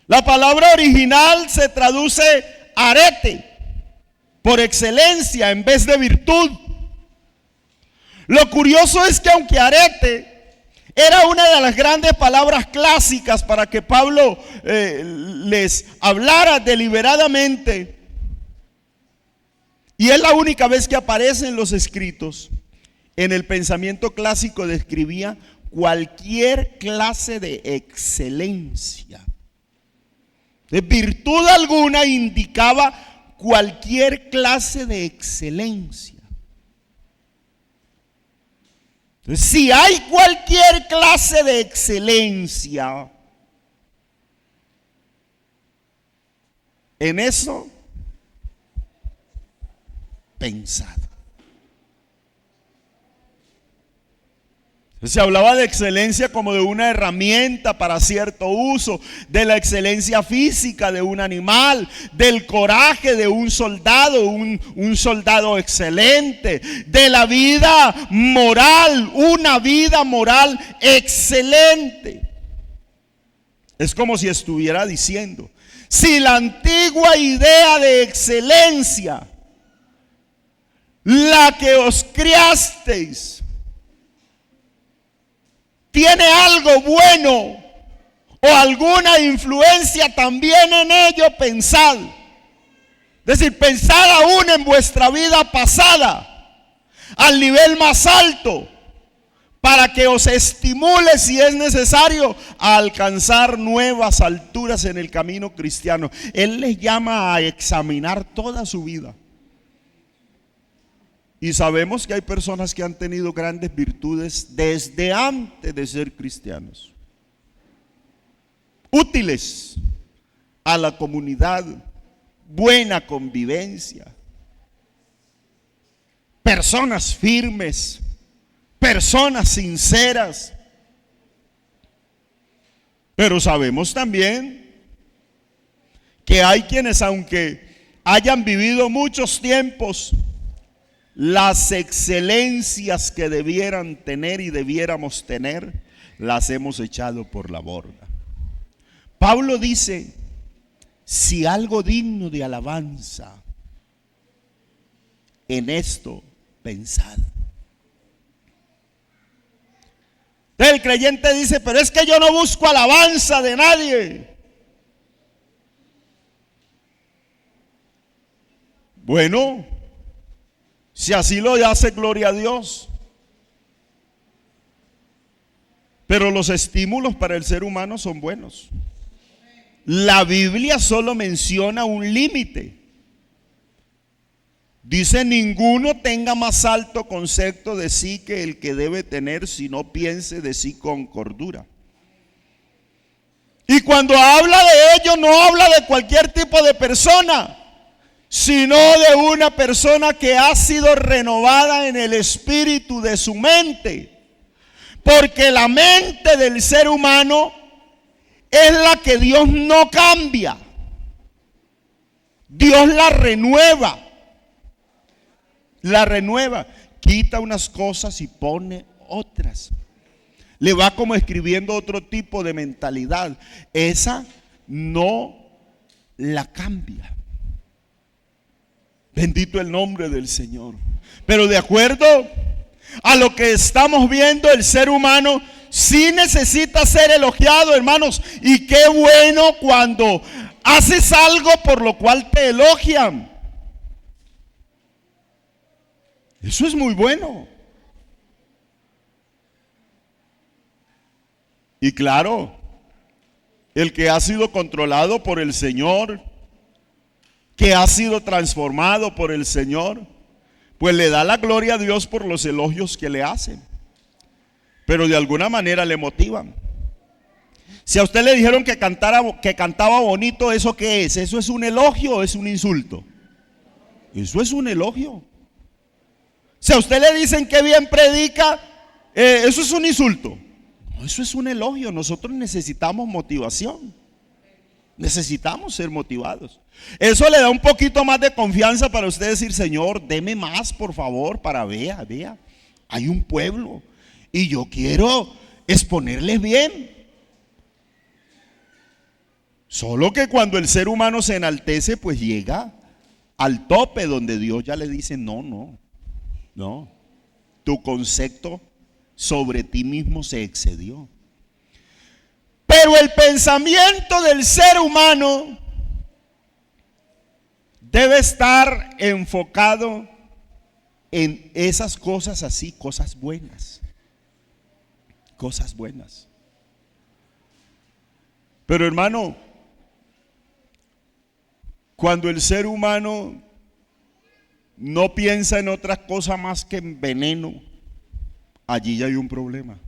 La palabra original se traduce arete, por excelencia en vez de virtud. Lo curioso es que aunque arete era una de las grandes palabras clásicas para que Pablo les hablara deliberadamente, y es la única vez que aparece en los escritos, en el pensamiento clásico describía cualquier clase de excelencia. De virtud alguna indicaba cualquier clase de excelencia. Entonces, si hay cualquier clase de excelencia, en eso pensad. Se hablaba de excelencia como de una herramienta para cierto uso, de la excelencia física de un animal, del coraje de un soldado, un soldado excelente, de la vida moral, una vida moral excelente. Es como si estuviera diciendo, si la antigua idea de excelencia, la que os criasteis, tiene algo bueno o alguna influencia también en ello, pensad. Es decir, pensad aún en vuestra vida pasada, al nivel más alto, para que os estimule, si es necesario, a alcanzar nuevas alturas en el camino cristiano. Él les llama a examinar toda su vida. Y sabemos que hay personas que han tenido grandes virtudes desde antes de ser cristianos, útiles a la comunidad, buena convivencia, personas firmes, personas sinceras. Pero sabemos también que hay quienes, aunque hayan vivido muchos tiempos, las excelencias que debieran tener y debiéramos tener, las hemos echado por la borda. Pablo dice, si algo digno de alabanza, en esto pensad. El creyente dice, pero es que yo no busco alabanza de nadie. Bueno, si así lo hace, gloria a Dios. Pero los estímulos para el ser humano son buenos. La Biblia solo menciona un límite. Dice, ninguno tenga más alto concepto de sí que el que debe tener, si no piense de sí con cordura. Y cuando habla de ello, no habla de cualquier tipo de persona, sino de una persona que ha sido renovada en el espíritu de su mente. Porque la mente del ser humano es la que Dios no cambia. Dios la renueva. La renueva. Quita unas cosas y pone otras. Le va como escribiendo otro tipo de mentalidad. Esa no la cambia. Bendito el nombre del Señor. Pero de acuerdo a lo que estamos viendo, el ser humano sí necesita ser elogiado, hermanos. Y qué bueno cuando haces algo por lo cual te elogian. Eso es muy bueno. Y claro, el que ha sido controlado por el Señor, que ha sido transformado por el Señor, pues le da la gloria a Dios por los elogios que le hacen. Pero de alguna manera le motivan. Si a usted le dijeron que cantaba bonito, ¿eso qué es? ¿Eso es un elogio o es un insulto? Eso es un elogio. Si a usted le dicen que bien predica, ¿eso es un insulto? No, eso es un elogio. Nosotros necesitamos motivación. Necesitamos ser motivados. Eso le da un poquito más de confianza para usted decir: Señor, deme más, por favor, para vea. Hay un pueblo y yo quiero exponerles bien. Solo que cuando el ser humano se enaltece, pues llega al tope donde Dios ya le dice: no. Tu concepto sobre ti mismo se excedió. Pero el pensamiento del ser humano debe estar enfocado en esas cosas así, cosas buenas. Cosas buenas. Pero hermano, cuando el ser humano no piensa en otra cosa más que en veneno, allí ya hay un problema.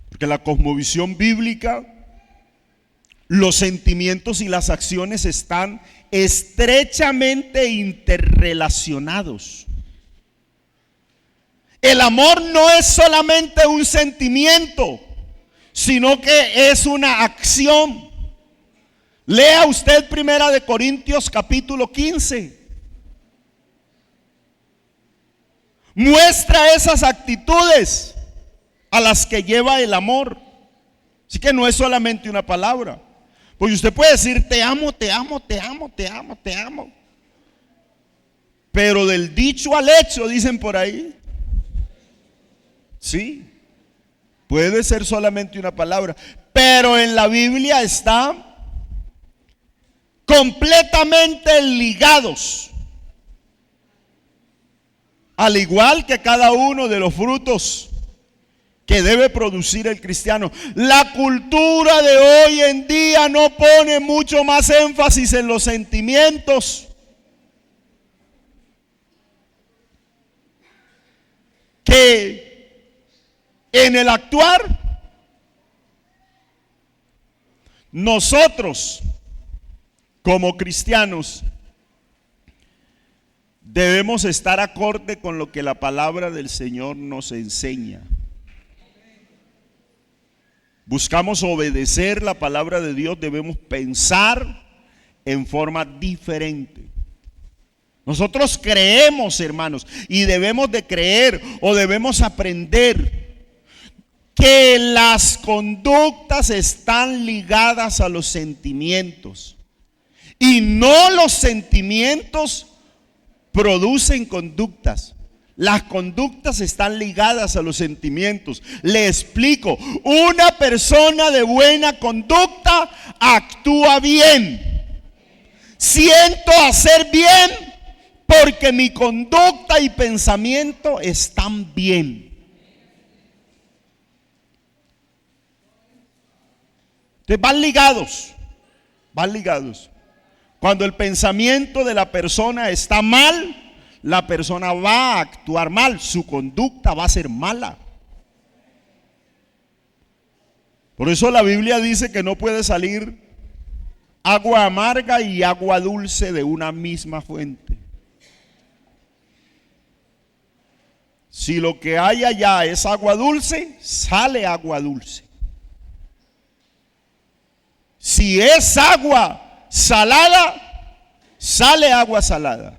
Porque la cosmovisión bíblica, los sentimientos y las acciones están estrechamente interrelacionados. El amor no es solamente un sentimiento, sino que es una acción. Lea usted 1 Corintios capítulo 15. Muestra esas actitudes a las que lleva el amor. Así que no es solamente una palabra. Porque usted puede decir: te amo, te amo, te amo, te amo, te amo. Pero del dicho al hecho, dicen por ahí. Sí, puede ser solamente una palabra. Pero en la Biblia está completamente ligados. Al igual que cada uno de los frutos que debe producir el cristiano. La cultura de hoy en día no pone mucho más énfasis en los sentimientos que en el actuar. Nosotros, como cristianos, debemos estar acorde con lo que la palabra del Señor nos enseña. Buscamos obedecer la palabra de Dios, debemos pensar en forma diferente. Nosotros creemos, hermanos, y debemos de creer o debemos aprender que las conductas están ligadas a los sentimientos y no los sentimientos producen conductas. Las conductas están ligadas a los sentimientos. Le explico: una persona de buena conducta actúa bien. Siento hacer bien porque mi conducta y pensamiento están bien. Entonces van ligados. Cuando el pensamiento de la persona está mal, la persona va a actuar mal, su conducta va a ser mala. Por eso la Biblia dice que no puede salir agua amarga y agua dulce de una misma fuente. Si lo que hay allá es agua dulce, sale agua dulce. Si es agua salada, sale agua salada.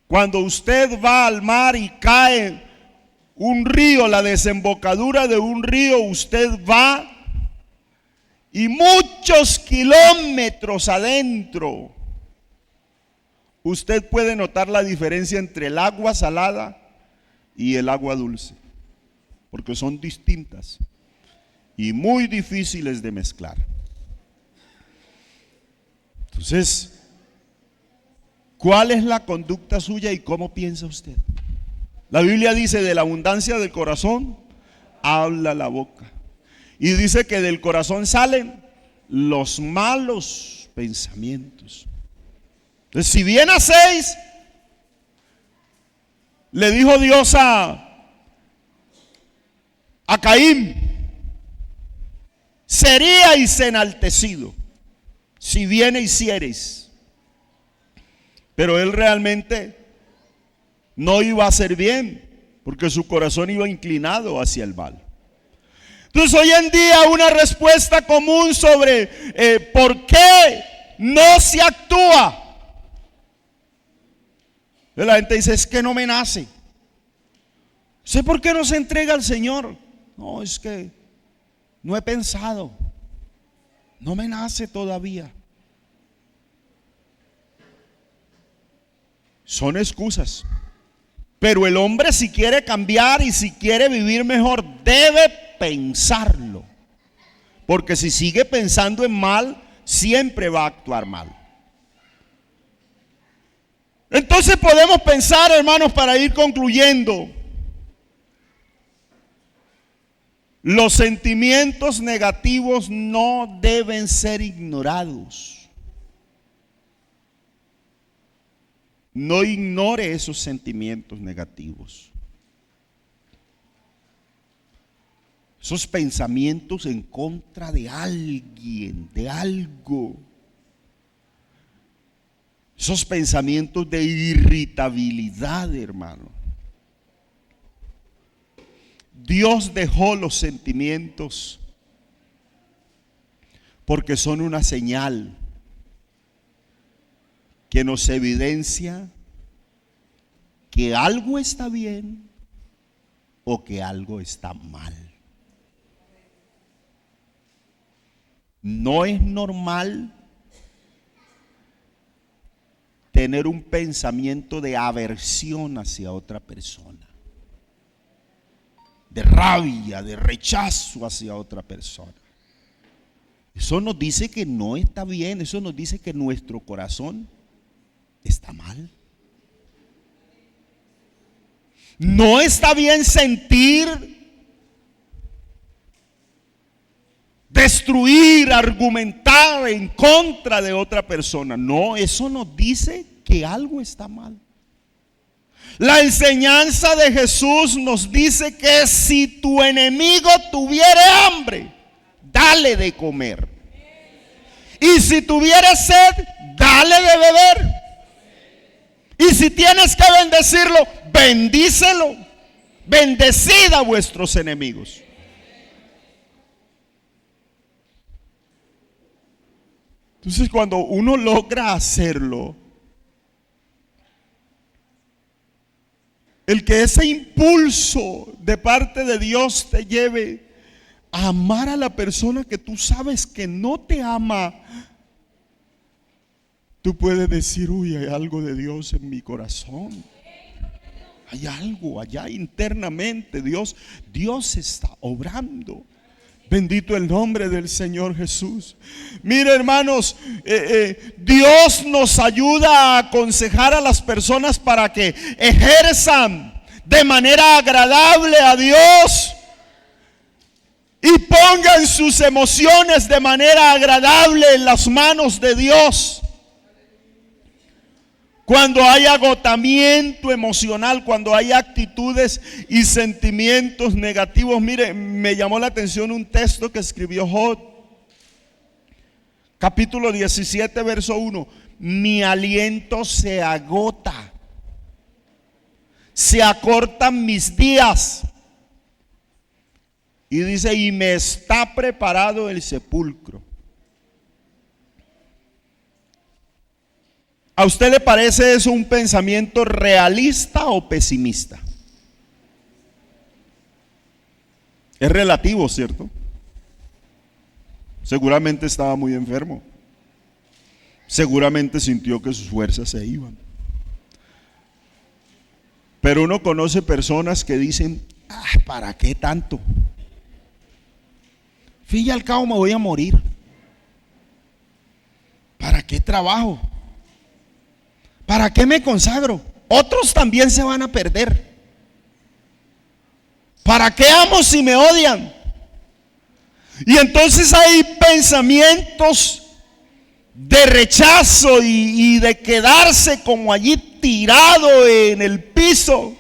Cuando usted va al mar y cae un río, la desembocadura de un río, usted va y muchos kilómetros adentro, usted puede notar la diferencia entre el agua salada y el agua dulce, porque son distintas y muy difíciles de mezclar. Entonces, ¿cuál es la conducta suya y cómo piensa usted? La Biblia dice: de la abundancia del corazón habla la boca. Y dice que del corazón salen los malos pensamientos. Entonces, si bien hacéis, le dijo Dios a Caín, seríais enaltecido si bien hiciereis. Pero él realmente no iba a hacer bien, porque su corazón iba inclinado hacia el mal. Entonces, hoy en día una respuesta común sobre por qué no se actúa. La gente dice: es que no me nace. ¿Sé por qué no se entrega al Señor? No, es que no he pensado, no me nace todavía. Son excusas. Pero el hombre, si quiere cambiar y si quiere vivir mejor, debe pensarlo. Porque si sigue pensando en mal, siempre va a actuar mal. Entonces podemos pensar, hermanos, para ir concluyendo, los sentimientos negativos no deben ser ignorados. No ignore esos sentimientos negativos, esos pensamientos en contra de alguien, de algo, esos pensamientos de irritabilidad, hermano. Dios dejó los sentimientos porque son una señal que nos evidencia que algo está bien o que algo está mal. No es normal tener un pensamiento de aversión hacia otra persona, de rabia, de rechazo hacia otra persona. Eso nos dice que no está bien, eso nos dice que nuestro corazón está mal. No está bien sentir, destruir, argumentar en contra de otra persona. No, eso nos dice que algo está mal. La enseñanza de Jesús nos dice que si tu enemigo tuviere hambre, dale de comer. Y si tuviere sed, dale de beber. Y si tienes que bendecirlo, bendícelo. Bendecid a vuestros enemigos. Entonces, cuando uno logra hacerlo, el que ese impulso de parte de Dios te lleve a amar a la persona que tú sabes que no te ama, tú puedes decir: uy, hay algo de Dios en mi corazón. Hay algo allá internamente. Dios está obrando. Bendito el nombre del Señor Jesús. Mire, hermanos, Dios nos ayuda a aconsejar a las personas para que ejerzan de manera agradable a Dios y pongan sus emociones de manera agradable en las manos de Dios. Cuando hay agotamiento emocional, cuando hay actitudes y sentimientos negativos. Mire, me llamó la atención un texto que escribió Job, capítulo 17, verso 1. Mi aliento se agota, se acortan mis días. Y dice, y me está preparado el sepulcro. ¿A usted le parece eso un pensamiento realista o pesimista? Es relativo, ¿cierto? Seguramente estaba muy enfermo. Seguramente sintió que sus fuerzas se iban. Pero uno conoce personas que dicen, ¿para qué tanto? Fin y al cabo me voy a morir. ¿Para qué trabajo? ¿Para qué me consagro? Otros también se van a perder. ¿Para qué amo si me odian? Y entonces hay pensamientos de rechazo y de quedarse como allí tirado en el piso.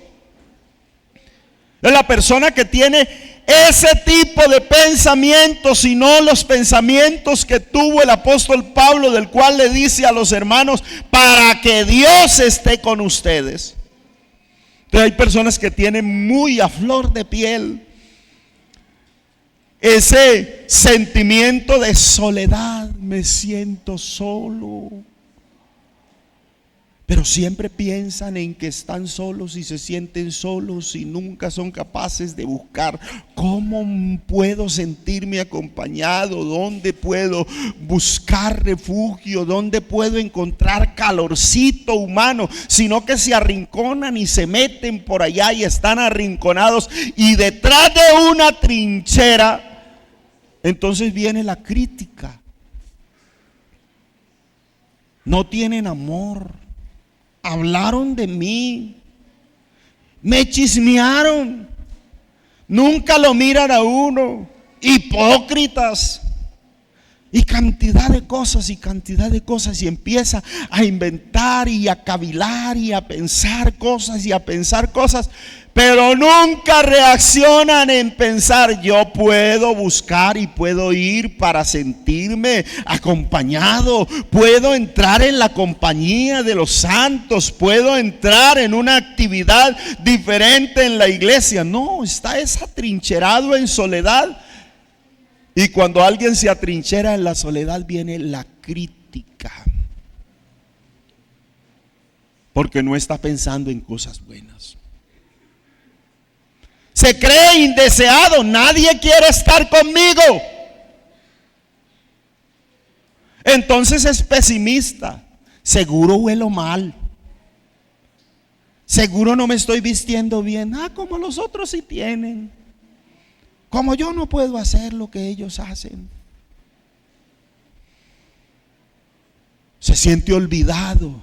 La persona que tiene ese tipo de pensamientos y no los pensamientos que tuvo el apóstol Pablo, del cual le dice a los hermanos, para que Dios esté con ustedes. Entonces hay personas que tienen muy a flor de piel ese sentimiento de soledad. Me siento solo. Pero siempre piensan en que están solos y se sienten solos y nunca son capaces de buscar cómo puedo sentirme acompañado, dónde puedo buscar refugio, dónde puedo encontrar calorcito humano, sino que se arrinconan y se meten por allá y están arrinconados y detrás de una trinchera. Entonces viene la crítica. No tienen amor. Hablaron de mí, me chismearon, nunca lo miran a uno, hipócritas, y cantidad de cosas y empieza a inventar y a cavilar y a pensar cosas, pero nunca reaccionan en pensar, yo puedo buscar y puedo ir para sentirme acompañado, puedo entrar en la compañía de los santos, puedo entrar en una actividad diferente en la iglesia. No, está atrincherado en soledad. Y cuando alguien se atrinchera en la soledad viene la crítica, porque no está pensando en cosas buenas. Se cree indeseado, nadie quiere estar conmigo. Entonces es pesimista. Seguro huelo mal. Seguro no me estoy vistiendo bien. Como los otros sí tienen. Como yo no puedo hacer lo que ellos hacen. Se siente olvidado.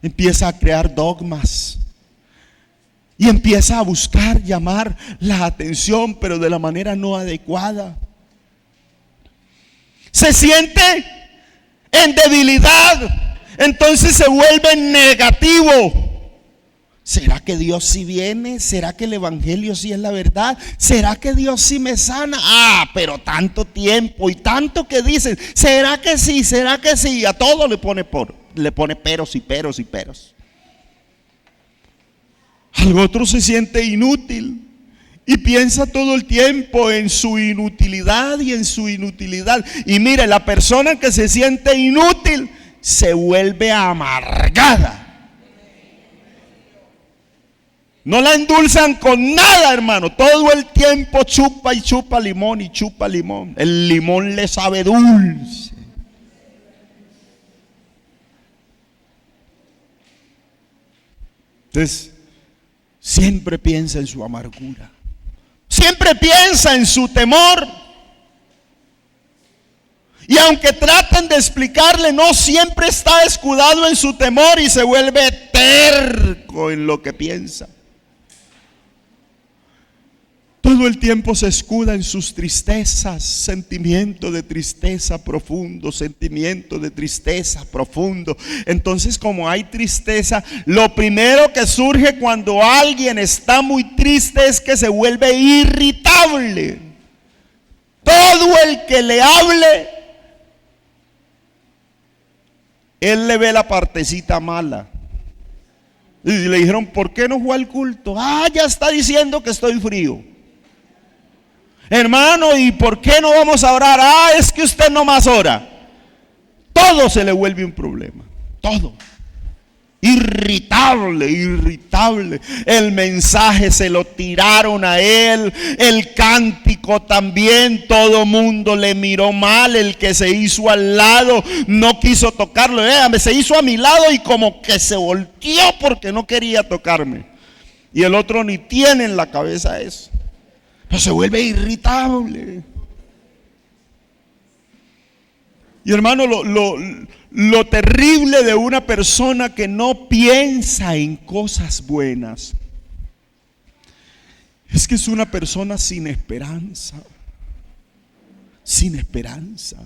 Empieza a crear dogmas. Y empieza a buscar llamar la atención, pero de la manera no adecuada. Se siente en debilidad. Entonces se vuelve negativo. ¿Será que Dios sí viene? ¿Será que el evangelio sí es la verdad? ¿Será que Dios sí me sana? Pero tanto tiempo y tanto que dicen, ¿será que sí? ¿Será que sí? A todo le pone peros y peros y peros. Al otro se siente inútil y piensa todo el tiempo en su inutilidad y en su inutilidad. Y mire, la persona que se siente inútil se vuelve amargada. No la endulzan con nada, hermano. Todo el tiempo chupa y chupa limón y chupa limón. El limón le sabe dulce. Entonces, siempre piensa en su amargura. Siempre piensa en su temor. Y aunque traten de explicarle, no siempre está escudado en su temor y se vuelve terco en lo que piensa. Todo el tiempo se escuda en sus tristezas, sentimiento de tristeza profundo, sentimiento de tristeza profundo. Entonces, como hay tristeza, lo primero que surge cuando alguien está muy triste es que se vuelve irritable. Todo el que le hable, él le ve la partecita mala. Y le dijeron, ¿por qué no fue al culto? Ya está diciendo que estoy frío. Hermano, ¿y por qué no vamos a orar? Ah, es que usted no más ora. Todo se le vuelve un problema. Todo. Irritable, irritable. El mensaje se lo tiraron a él. El cántico también. Todo mundo le miró mal. El que se hizo al lado no quiso tocarlo. Se hizo a mi lado y como que se volteó porque no quería tocarme. Y el otro ni tiene en la cabeza eso. Pero se vuelve irritable. Y hermano, lo terrible de una persona que no piensa en cosas buenas es que es una persona sin esperanza. Sin esperanza.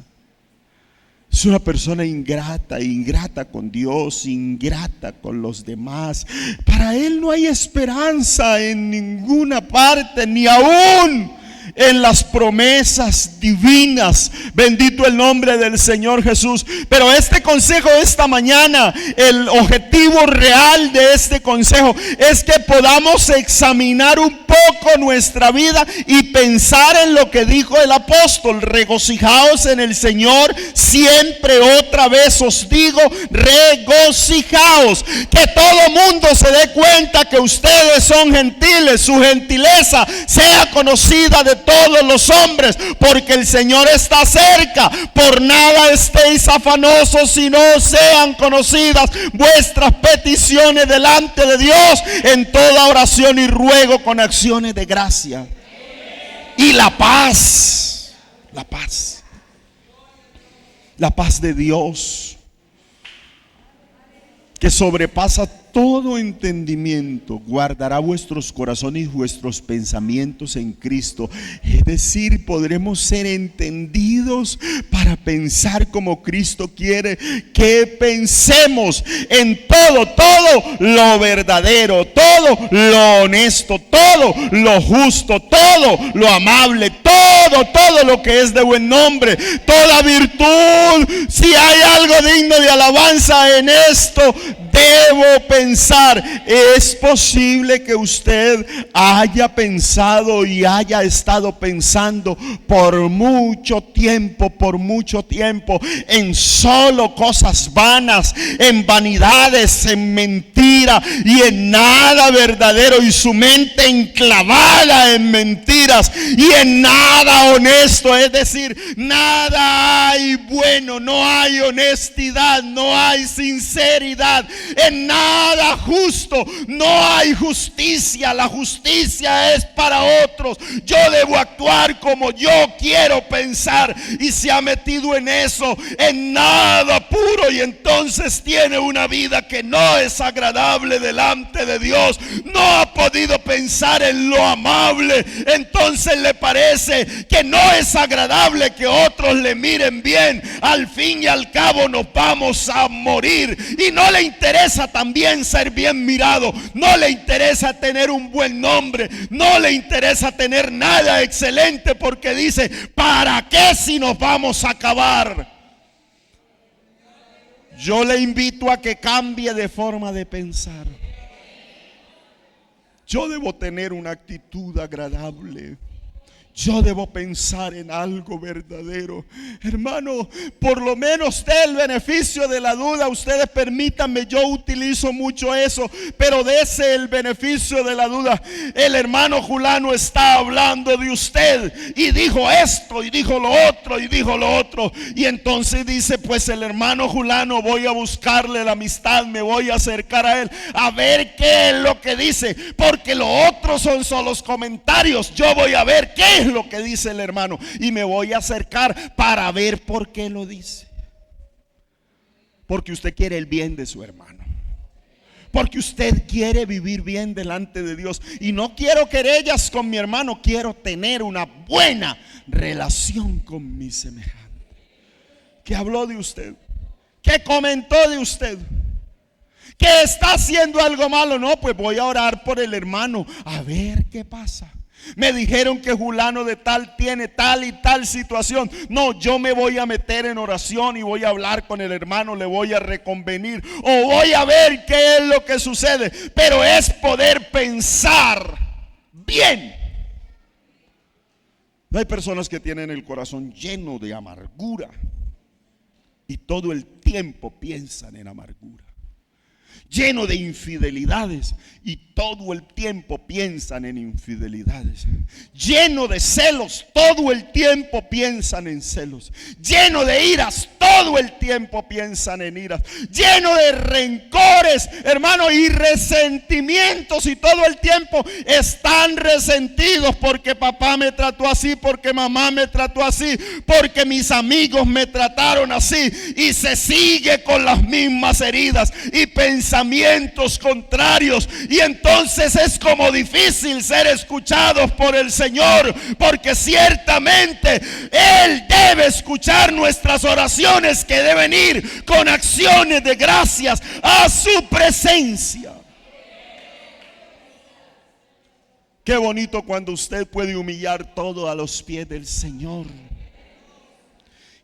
Es una persona ingrata, ingrata con Dios, ingrata con los demás. Para él no hay esperanza en ninguna parte, ni aún en las promesas divinas. Bendito el nombre del Señor Jesús. Pero este consejo esta mañana, el objetivo real de este consejo es que podamos examinar un poco nuestra vida y pensar en lo que dijo el apóstol: regocijaos en el Señor siempre. Otra vez os digo, regocijaos. Que todo mundo se dé cuenta que ustedes son gentiles, su gentileza sea conocida de todos los hombres, porque el Señor está cerca. Por nada estéis afanosos, si no sean conocidas vuestras peticiones delante de Dios en toda oración y ruego con acciones de gracia. Y la paz de Dios, que sobrepasa todo entendimiento, guardará vuestros corazones y vuestros pensamientos en Cristo. Es decir, podremos ser entendidos para pensar como Cristo quiere que pensemos en todo lo verdadero, todo lo honesto, todo lo justo, todo lo amable, todo lo que es de buen nombre, toda virtud. Si hay algo digno de alabanza en esto, debo pensar. Es posible que usted haya pensado y haya estado pensando por mucho tiempo en solo cosas vanas, en vanidades, en mentira y en nada verdadero, y su mente enclavada en mentiras y en nada honesto. Es decir, nada hay bueno, no hay honestidad, no hay sinceridad, en nada justo, no hay justicia. La justicia es para otros. Yo debo actuar como yo quiero pensar, y se ha metido en eso, en nada puro, y entonces tiene una vida que no es agradable delante de Dios. No ha podido pensar en lo amable, entonces le parece que no es agradable que otros le miren bien. Al fin y al cabo nos vamos a morir, y no le interesa también ser bien mirado, no le interesa tener un buen nombre, no le interesa tener nada excelente, porque dice: ¿para qué si nos vamos a acabar? Yo le invito a que cambie de forma de pensar. Yo debo tener una actitud agradable. Yo debo pensar en algo verdadero. Hermano, por lo menos dé el beneficio de la duda. Ustedes permítanme, yo utilizo mucho eso, pero dese el beneficio de la duda. El hermano Julano está hablando de usted y dijo esto y dijo lo otro y dijo lo otro. Y entonces dice: pues el hermano Julano, voy a buscarle la amistad, me voy a acercar a él a ver qué es lo que dice, porque lo otro son solo comentarios. Yo voy a ver qué es lo que dice el hermano y me voy a acercar para ver por qué lo dice. Porque usted quiere el bien de su hermano, porque usted quiere vivir bien delante de Dios. Y no quiero querellas con mi hermano, quiero tener una buena relación con mi semejante. ¿Qué habló de usted? ¿Qué comentó de usted? ¿Que está haciendo algo malo? No, pues voy a orar por el hermano a ver qué pasa. Me dijeron que Julano de tal tiene tal y tal situación. No, yo me voy a meter en oración y voy a hablar con el hermano, le voy a reconvenir o voy a ver qué es lo que sucede. Pero es poder pensar bien. Hay personas que tienen el corazón lleno de amargura y todo el tiempo piensan en amargura. Lleno de infidelidades y todo el tiempo piensan en infidelidades. Lleno de celos, todo el tiempo piensan en celos. Lleno de iras, todo el tiempo piensan en iras. Lleno de rencores, hermano, y resentimientos, y todo el tiempo están resentidos porque papá me trató así, porque mamá me trató así, porque mis amigos me trataron así, y se sigue con las mismas heridas y pensamientos contrarios. Y entonces es como difícil ser escuchados por el Señor, porque ciertamente Él debe escuchar nuestras oraciones, que deben ir con acciones de gracias a su presencia. Qué bonito cuando usted puede humillar todo a los pies del Señor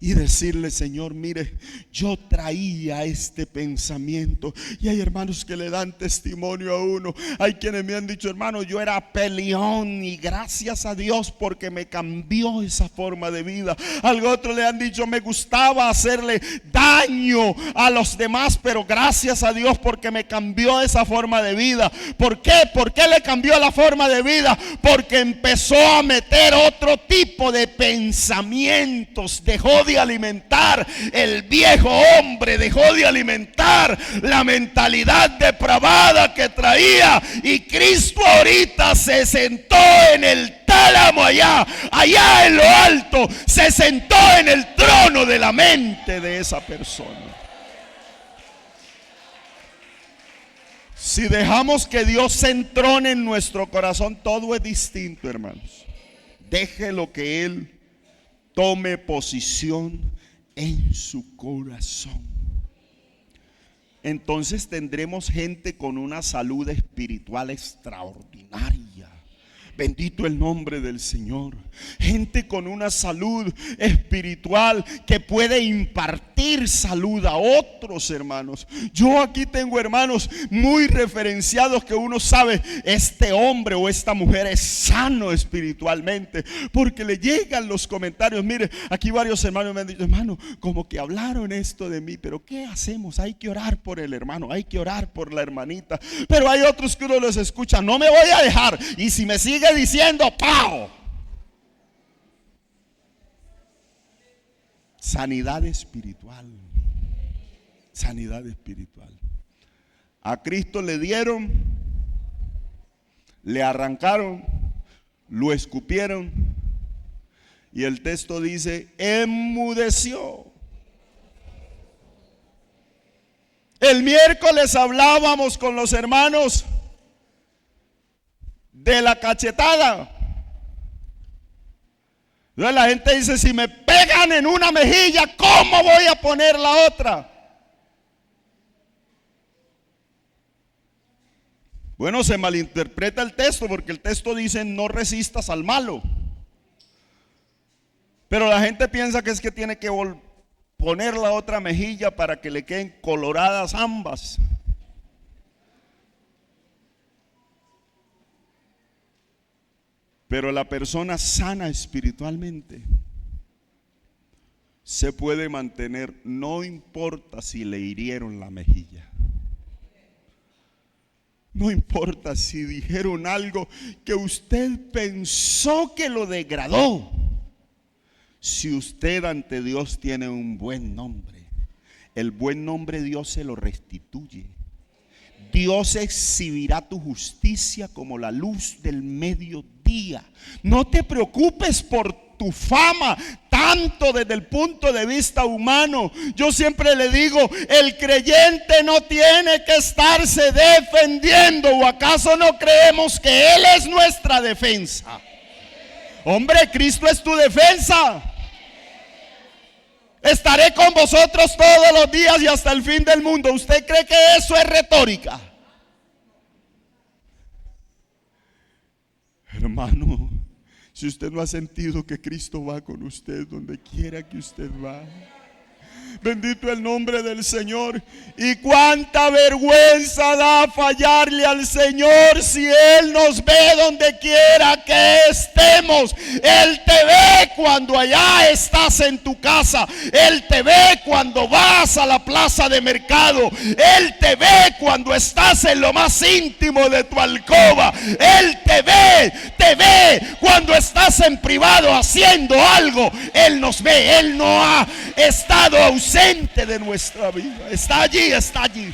y decirle: Señor, mire, yo traía este pensamiento. Y hay hermanos que le dan testimonio a uno. Hay quienes me han dicho: hermano, yo era peleón y gracias a Dios porque me cambió esa forma de vida. Al otro le han dicho: me gustaba hacerle daño a los demás, pero gracias a Dios porque me cambió esa forma de vida. ¿Por qué? ¿Por qué le cambió la forma de vida? Porque empezó a meter otro tipo de pensamientos. Dejó de alimentar el viejo hombre, dejó de alimentar la mentalidad depravada que traía, y Cristo ahorita se sentó en el tálamo allá en lo alto, se sentó en el trono de la mente de esa persona. Si dejamos que Dios se entrone en nuestro corazón, todo es distinto, hermanos. Deje lo que Él tome posición en su corazón. Entonces tendremos gente con una salud espiritual extraordinaria. Bendito el nombre del Señor. Gente con una salud espiritual que puede impartir salud a otros hermanos. Yo aquí tengo hermanos muy referenciados que uno sabe: este hombre o esta mujer es sano espiritualmente, porque le llegan los comentarios. Mire, aquí varios hermanos me han dicho: hermano, como que hablaron esto de mí, pero ¿qué hacemos? Hay que orar por el hermano, hay que orar por la hermanita. Pero hay otros que uno los escucha: no me voy a dejar, y si me sigue diciendo, ¡pau! Sanidad espiritual. Sanidad espiritual. A Cristo le dieron, le arrancaron, lo escupieron, y el texto dice: enmudeció. El miércoles hablábamos con los hermanos de la cachetada. Entonces la gente dice: si me pegan en una mejilla, ¿cómo voy a poner la otra? Bueno, se malinterpreta el texto, porque el texto dice: no resistas al malo. Pero la gente piensa que es que tiene que poner la otra mejilla para que le queden coloradas ambas. Pero la persona sana espiritualmente se puede mantener, no importa si le hirieron la mejilla. No importa si dijeron algo que usted pensó que lo degradó. Si usted ante Dios tiene un buen nombre, el buen nombre Dios se lo restituye. Dios exhibirá tu justicia como la luz del mediodía. No te preocupes por tu fama, tanto desde el punto de vista humano. Yo siempre le digo: el creyente no tiene que estarse defendiendo. ¿O acaso no creemos que Él es nuestra defensa? Hombre, Cristo es tu defensa. Estaré con vosotros todos los días y hasta el fin del mundo. ¿Usted cree que eso es retórica? Hermano, si usted no ha sentido que Cristo va con usted donde quiera que usted va, Bendito el nombre del Señor. Y cuánta vergüenza da fallarle al Señor si Él nos ve donde quiera que estemos. Él te ve cuando allá estás en tu casa. Él te ve cuando vas a la plaza de mercado. Él te ve cuando estás en lo más íntimo de tu alcoba. Él te ve cuando estás en privado haciendo algo. Él nos ve. Él no ha estado ausente de nuestra vida. Está allí, está allí.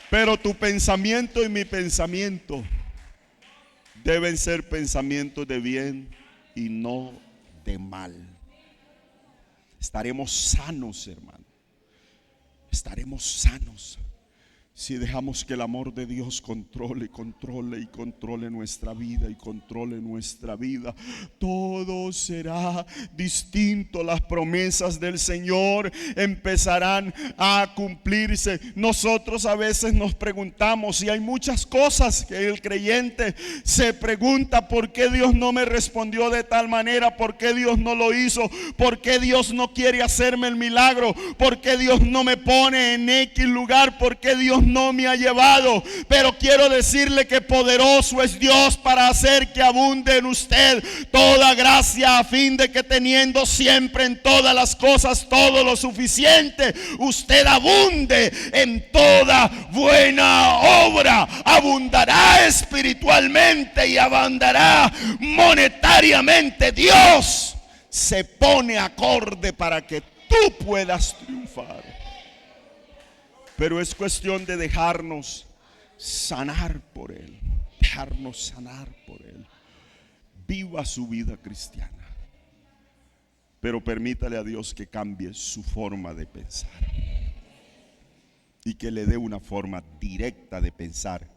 Pero tu pensamiento y mi pensamiento deben ser pensamientos de bien y no de mal. Estaremos sanos, hermano. Estaremos sanos si dejamos que el amor de Dios controle nuestra vida y controle nuestra vida. Todo será distinto. Las promesas del Señor empezarán a cumplirse. Nosotros a veces nos preguntamos, y hay muchas cosas que el creyente se pregunta: ¿por qué Dios no me respondió de tal manera? ¿Por qué Dios no lo hizo? ¿Por qué Dios no quiere hacerme el milagro? ¿Por qué Dios no me pone en X lugar? ¿Por qué Dios no me ha llevado? Pero quiero decirle que poderoso es Dios para hacer que abunde en usted toda gracia, a fin de que teniendo siempre en todas las cosas todo lo suficiente, usted abunde en toda buena obra. Abundará espiritualmente y abundará monetariamente. Dios se pone acorde para que tú puedas triunfar. Pero es cuestión de dejarnos sanar por Él. Dejarnos sanar por Él. Viva su vida cristiana. Pero permítale a Dios que cambie su forma de pensar. Y que le dé una forma directa de pensar.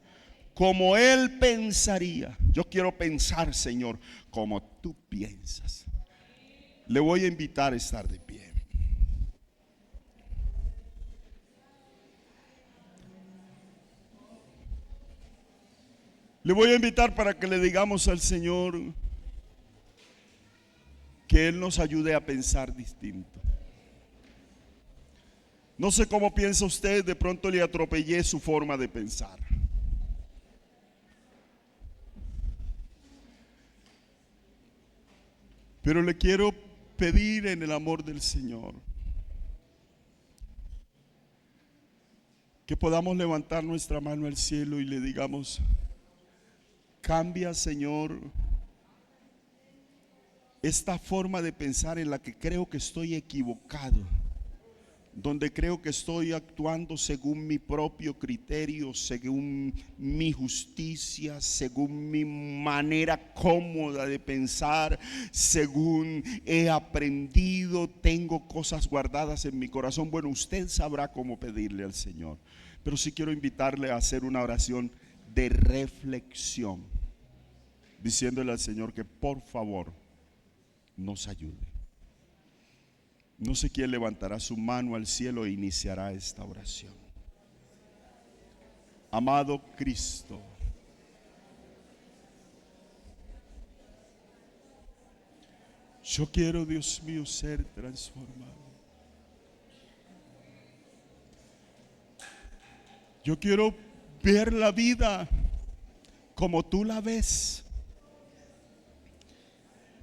Como Él pensaría. Yo quiero pensar, Señor, como tú piensas. Le voy a invitar a estar de pie. Le voy a invitar para que le digamos al Señor que Él nos ayude a pensar distinto. No sé cómo piensa usted, de pronto le atropellé su forma de pensar. Pero le quiero pedir en el amor del Señor que podamos levantar nuestra mano al cielo y le digamos: cambia, Señor, esta forma de pensar en la que creo que estoy equivocado, donde creo que estoy actuando según mi propio criterio, según mi justicia, según mi manera cómoda de pensar, según he aprendido, tengo cosas guardadas en mi corazón. Bueno, usted sabrá cómo pedirle al Señor, pero sí quiero invitarle a hacer una oración de reflexión, diciéndole al Señor que por favor nos ayude. No sé quién levantará su mano al cielo e iniciará esta oración. Amado Cristo, yo quiero, Dios mío, ser transformado. Yo quiero ver la vida como tú la ves,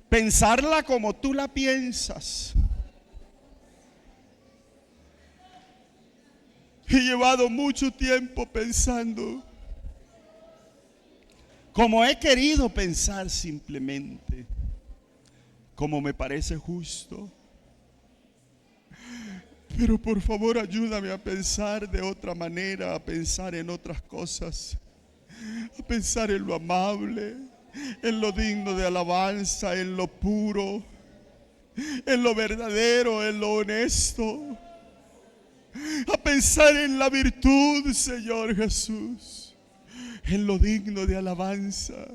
pensarla como tú la piensas. He llevado mucho tiempo pensando como he querido pensar, simplemente como me parece justo. Pero por favor ayúdame a pensar de otra manera, a pensar en otras cosas, a pensar en lo amable, en lo digno de alabanza, en lo puro, en lo verdadero, en lo honesto, a pensar en la virtud, Señor Jesús, en lo digno de alabanza,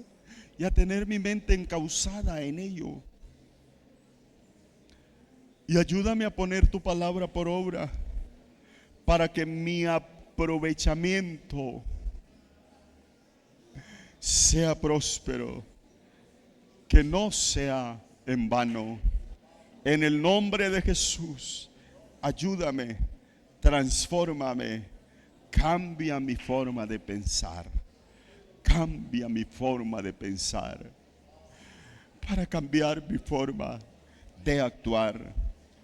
y a tener mi mente encauzada en ello. Y ayúdame a poner tu palabra por obra, para que mi aprovechamiento sea próspero, que no sea en vano. En el nombre de Jesús, ayúdame, transfórmame, cambia mi forma de pensar. Cambia mi forma de pensar para cambiar mi forma de actuar.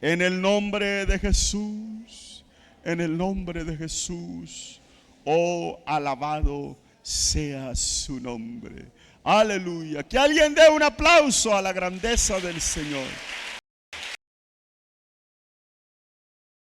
En el nombre de Jesús, en el nombre de Jesús, oh, alabado sea su nombre. Aleluya. Que alguien dé un aplauso a la grandeza del Señor.